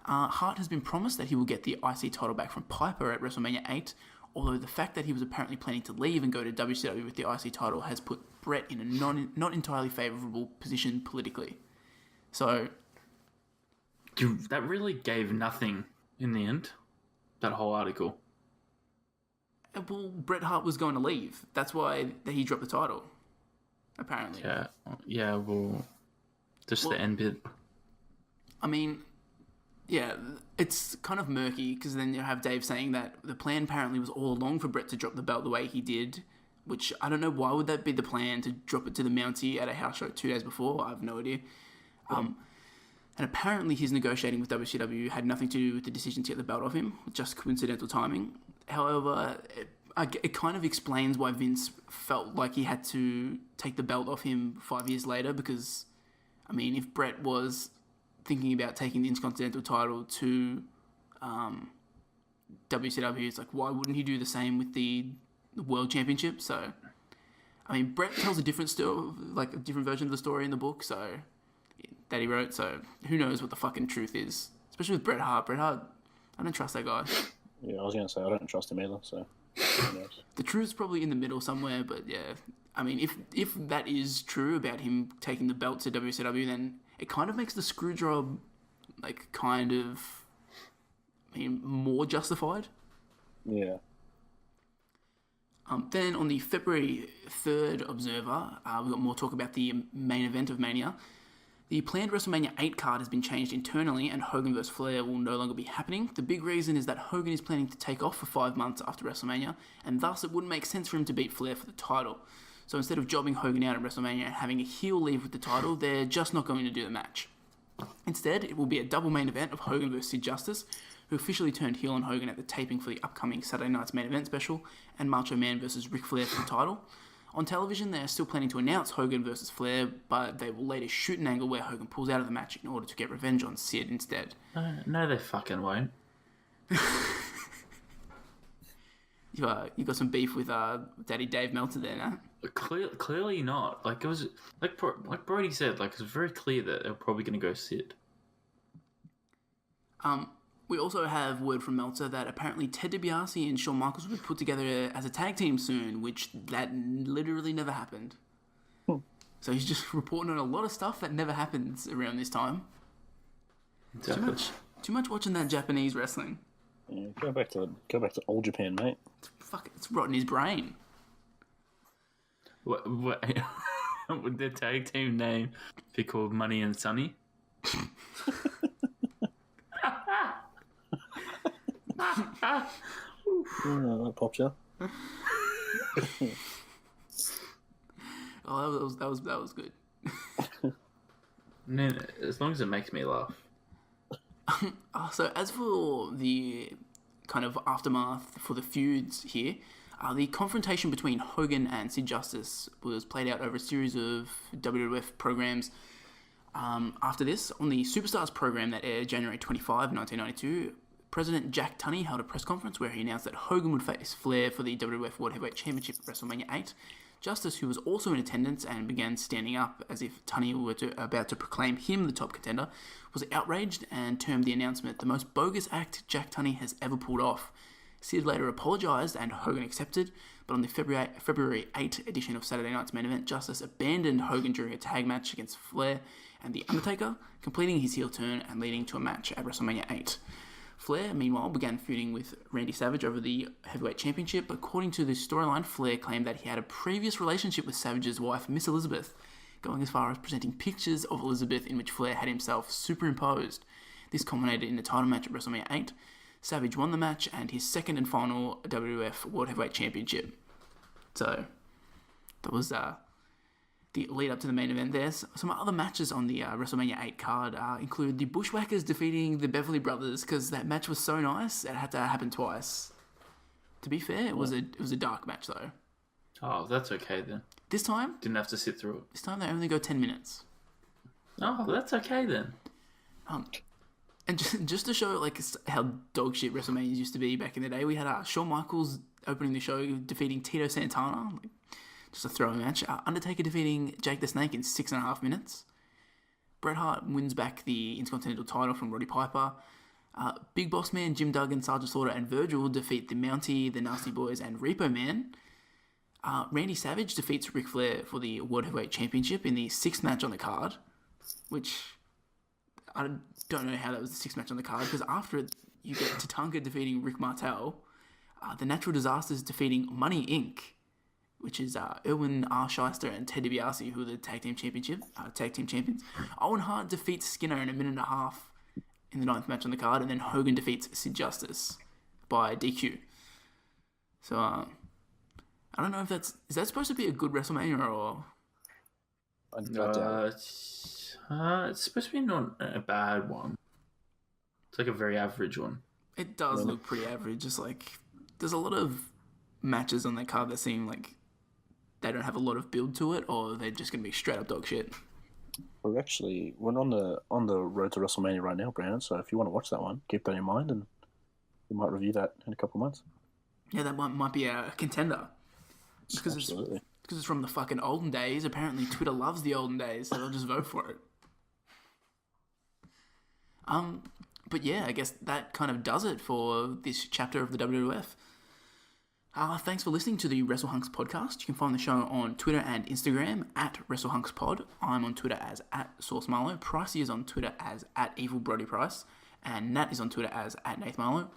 Hart has been promised that he will get the IC title back from Piper at WrestleMania 8, although the fact that he was apparently planning to leave and go to WCW with the IC title has put Bret in a not entirely favourable position politically. So... Dude, that really gave nothing in the end, that whole article. Well, Bret Hart was going to leave. That's why he dropped the title, apparently. Yeah, well... Just the end bit. I mean, yeah, it's kind of murky because then you have Dave saying that the plan apparently was all along for Bret to drop the belt the way he did, which I don't know, why would that be the plan, to drop it to the Mountie at a house show 2 days before? I have no idea. And apparently his negotiating with WCW had nothing to do with the decision to get the belt off him, just coincidental timing. However, it kind of explains why Vince felt like he had to take the belt off him 5 years later, because... I mean, if Bret was thinking about taking the Intercontinental title to WCW, it's like, why wouldn't he do the same with the World Championship? So, I mean, Bret tells a different story, like a different version of the story in the book, so that he wrote. So, who knows what the fucking truth is? Especially with Bret Hart. Bret Hart, I don't trust that guy. Yeah, I was going to say, I don't trust him either, so who knows? The truth's probably in the middle somewhere, but yeah. I mean, if that is true about him taking the belt to WCW, then it kind of makes the screw job, like, kind of, I mean, more justified. Yeah. Then on the February 3rd Observer, we've got more talk about the main event of Mania. The planned WrestleMania 8 card has been changed internally and Hogan vs. Flair will no longer be happening. The big reason is that Hogan is planning to take off for 5 months after WrestleMania, and thus it wouldn't make sense for him to beat Flair for the title. So instead of jobbing Hogan out at WrestleMania and having a heel leave with the title, they're just not going to do the match. Instead, it will be a double main event of Hogan vs. Sid Justice, who officially turned heel on Hogan at the taping for the upcoming Saturday night's main event special, and Macho Man vs. Ric Flair for the title. On television, they're still planning to announce Hogan vs. Flair, but they will later shoot an angle where Hogan pulls out of the match in order to get revenge on Sid instead. No, they fucking won't. You got some beef with Daddy Dave Meltzer there, nah? Clearly not. Like, it was like Brody said. Like, it was very clear that they're probably going to go Sid. We also have word from Meltzer that apparently Ted DiBiase and Shawn Michaels will be put together as a tag team soon, which that literally never happened. So he's just reporting on a lot of stuff that never happens around this time. Exactly. Too much watching that Japanese wrestling. Yeah, go back to old Japan, mate. It's rotting his brain. What would their tag team name be called? Money and Sunny? That popped you. Oh, that was good. Man, as long as it makes me laugh. So as for the kind of aftermath for the feuds here, the confrontation between Hogan and Sid Justice was played out over a series of WWF programs. After this, on the Superstars program that aired January 25, 1992, President Jack Tunney held a press conference where he announced that Hogan would face Flair for the WWF World Heavyweight Championship at WrestleMania 8. Justice, who was also in attendance and began standing up as if Tunney were about to proclaim him the top contender, was outraged and termed the announcement the most bogus act Jack Tunney has ever pulled off. Sid later apologised and Hogan accepted, but on the February 8 edition of Saturday Night's Main Event, Justice abandoned Hogan during a tag match against Flair and The Undertaker, completing his heel turn and leading to a match at WrestleMania 8. Flair, meanwhile, began feuding with Randy Savage over the Heavyweight Championship. According to the storyline, Flair claimed that he had a previous relationship with Savage's wife, Miss Elizabeth, going as far as presenting pictures of Elizabeth in which Flair had himself superimposed. This culminated in a title match at WrestleMania 8. Savage won the match and his second and final WWF World Heavyweight Championship. So, that was the lead up to the main event, there's some other matches on the WrestleMania 8 card include the Bushwhackers defeating the Beverly Brothers, because that match was so nice it had to happen twice. To be fair, it was a dark match though. Oh, that's okay then. This time, Didn't have to sit through it. they only go 10 minutes. Oh, that's okay then. And just to show like how dog shit WrestleManias used to be back in the day, we had Shawn Michaels opening the show defeating Tito Santana, just a throwing match. Undertaker defeating Jake the Snake in 6.5 minutes. Bret Hart wins back the Intercontinental title from Roddy Piper. Big Boss Man, Jim Duggan, Sergeant Slaughter, and Virgil defeat the Mountie, the Nasty Boys, and Repo Man. Randy Savage defeats Ric Flair for the World Heavyweight Championship in the 6th match on the card, which I don't know how that was the 6th match on the card, because after it, you get Tatanka defeating Rick Martel, the Natural Disasters defeating Money Inc., which is Erwin R. Shyster and Ted DiBiase, who are the tag team champions. Owen Hart defeats Skinner in 1.5 minutes in the 9th match on the card, and then Hogan defeats Sid Justice by DQ. So, I don't know if is that supposed to be a good WrestleMania or... I doubt it. It's supposed to be not a bad one. It's like a very average one. It does look pretty average. Just like, there's a lot of matches on that card that seem like they don't have a lot of build to it, or they're just going to be straight up dog shit. We're on the road to WrestleMania right now, Brandon. So if you want to watch that one, keep that in mind, and we might review that in a couple of months. Yeah, that might be a contender. Absolutely. Because it's from the fucking olden days. Apparently, Twitter loves the olden days, so they'll just vote for it. But yeah, I guess that kind of does it for this chapter of the WWF. Thanks for listening to the Wrestle Hunks Podcast. You can find the show on Twitter and Instagram at WrestleHunksPod. I'm on Twitter as @SourceMarlow. Pricey is on Twitter as @EvilBrodyPrice. And Nat is on Twitter as @NathMarlow.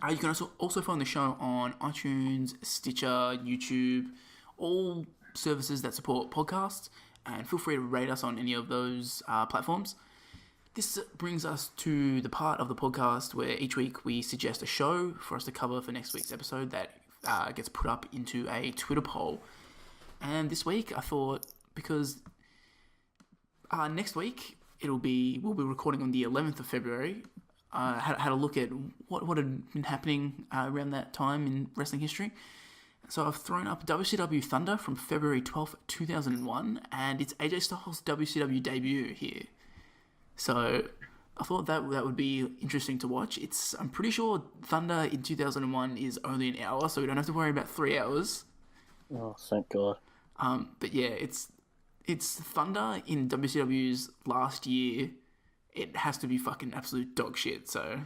You can also find the show on iTunes, Stitcher, YouTube, all services that support podcasts. And feel free to rate us on any of those platforms. This brings us to the part of the podcast where each week we suggest a show for us to cover for next week's episode that gets put up into a Twitter poll. And this week I thought, because next week we'll be recording on the 11th of February. Had a look at what had been happening around that time in wrestling history. So I've thrown up WCW Thunder from February 12th, 2001, and it's AJ Styles' WCW debut here. So I thought that would be interesting to watch. I'm pretty sure Thunder in 2001 is only an hour, so we don't have to worry about 3 hours. Oh, thank God. But yeah, it's Thunder in WCW's last year. It has to be fucking absolute dog shit, so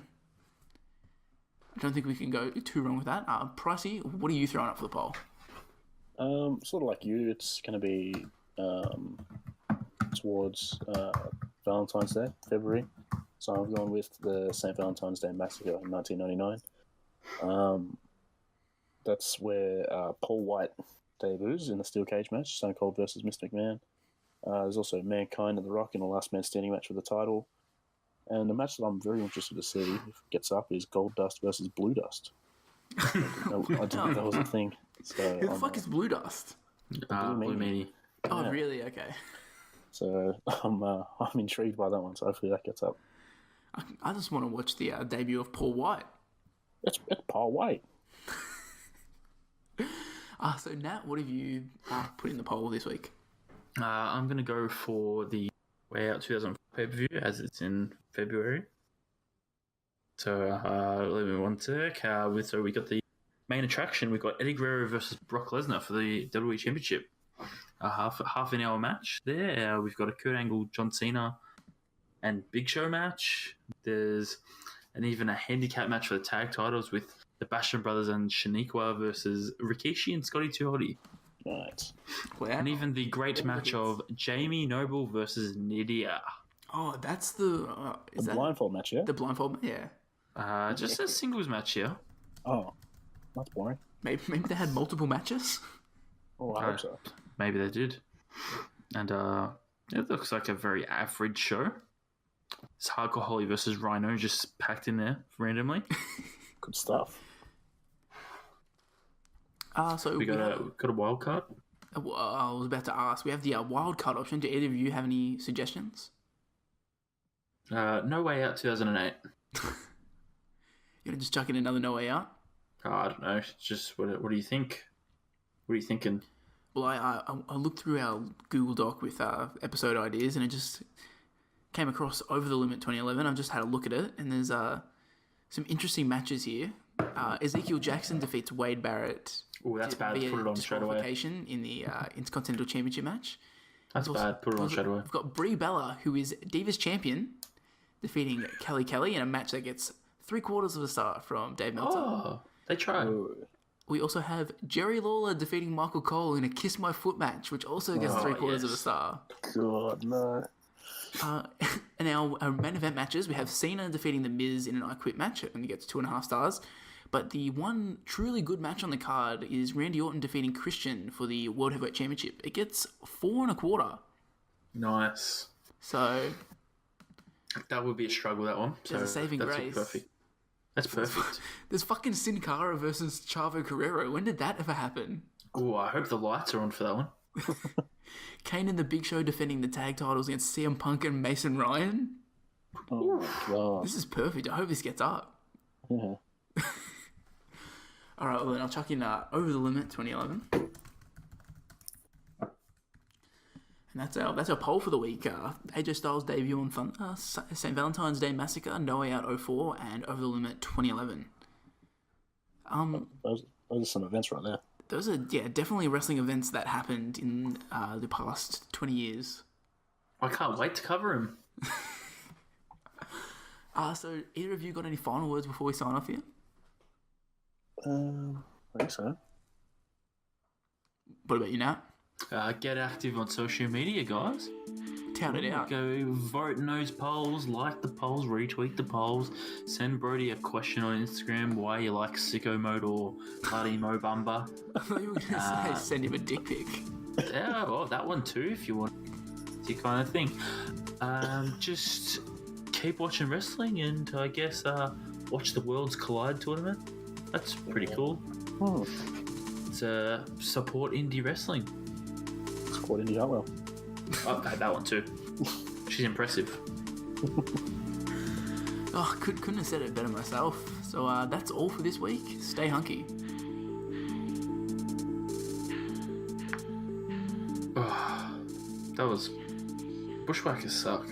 I don't think we can go too wrong with that. Pricey, what are you throwing up for the poll? Sort of like you, it's going to be towards Valentine's Day, February. So I've gone with the St. Valentine's Day Massacre in 1999. That's where Paul White debuts in the steel cage match, Stone Cold versus Mr. McMahon. There's also Mankind and The Rock in a last man standing match for the title. And the match that I'm very interested to see if it gets up is Gold Dust versus Blue Dust. I didn't know that was a thing. So Who the fuck is Blue Dust? Blue Meanie. Oh, Yeah. really? Okay. So I'm intrigued by that one. So hopefully that gets up. I just want to watch the debut of Paul White. It's Paul White. So Nat, what have you put in the poll this week? I'm going to go for the Way Out 2000 pay-per-view, as it's in February. So let me one sec. So we got the main attraction. We've got Eddie Guerrero versus Brock Lesnar for the WWE Championship. A half an hour match there. We've got a Kurt Angle, John Cena, and Big Show match. There's even a handicap match for the tag titles with the Basham Brothers and Shaniqua versus Rikishi and Scotty 2 Hotty. Right. Wow. And even the great match of Jamie Noble versus Nidia. Oh, that's the... The blindfold match, yeah? The blindfold, yeah. Just a singles match here. Oh, that's boring. Maybe they had multiple matches? Oh, I hope so. Maybe they did. And it looks like a very average show. It's Hardcore Holly versus Rhino just packed in there randomly. Good stuff. So we got a wild card. I was about to ask. We have the wild card option. Do either of you have any suggestions? No Way Out 2008. You gonna just chuck in another No Way Out? Oh, I don't know. Just what do you think? What are you thinking? Well, I looked through our Google Doc with episode ideas, and it just came across Over the Limit 2011. I've just had a look at it, and there's some interesting matches here. Ezekiel Jackson defeats Wade Barrett. Oh, that's bad. Put it on straight away. Disqualification in the Intercontinental Championship match. That's bad. Put it on straight away. We've got Brie Bella, who is Divas Champion, defeating Kelly in a match that gets 3/4 of a star from Dave Meltzer. Oh, they tried. We also have Jerry Lawler defeating Michael Cole in a Kiss My Foot match, which also gets 3/4 of a star. God, no. And our main event matches, we have Cena defeating The Miz in an I Quit match. It only gets 2.5 stars. But the one truly good match on the card is Randy Orton defeating Christian for the World Heavyweight Championship. It gets 4.25. Nice. So that would be a struggle, that one. There's a saving that's grace. Perfect. That's perfect. There's fucking Sin Cara versus Chavo Guerrero. When did that ever happen? Oh, I hope the lights are on for that one. Kane and the Big Show defending the tag titles against CM Punk and Mason Ryan. Oh, my God. This is perfect. I hope this gets up. Yeah. All right, well then I'll chuck in Over the Limit 2011. And that's our poll for the week. AJ Styles' debut on Thunder, St. Valentine's Day Massacre, No Way Out 04, and Over the Limit 2011. Those are some events right there. Those are, definitely wrestling events that happened in the past 20 years. I can't wait to cover him. So either of you got any final words before we sign off here? I think so. What about you, Nat? Get active on social media, guys. Tout it out. Go vote in those polls, like the polls, retweet the polls, send Brody a question on Instagram why you like Sicko Mode or Bloody Mo Bumba. I thought you were going to say send him a dick pic. Yeah, well, that one too, if you want. It's your kind of thing. Just keep watching wrestling and I guess watch the Worlds Collide tournament. That's pretty cool. Oh. It's support indie wrestling. Support Indy Hartwell. Oh, that one too. She's impressive. Oh, couldn't have said it better myself. So that's all for this week. Stay hunky. Oh, that was... Bushwhackers suck.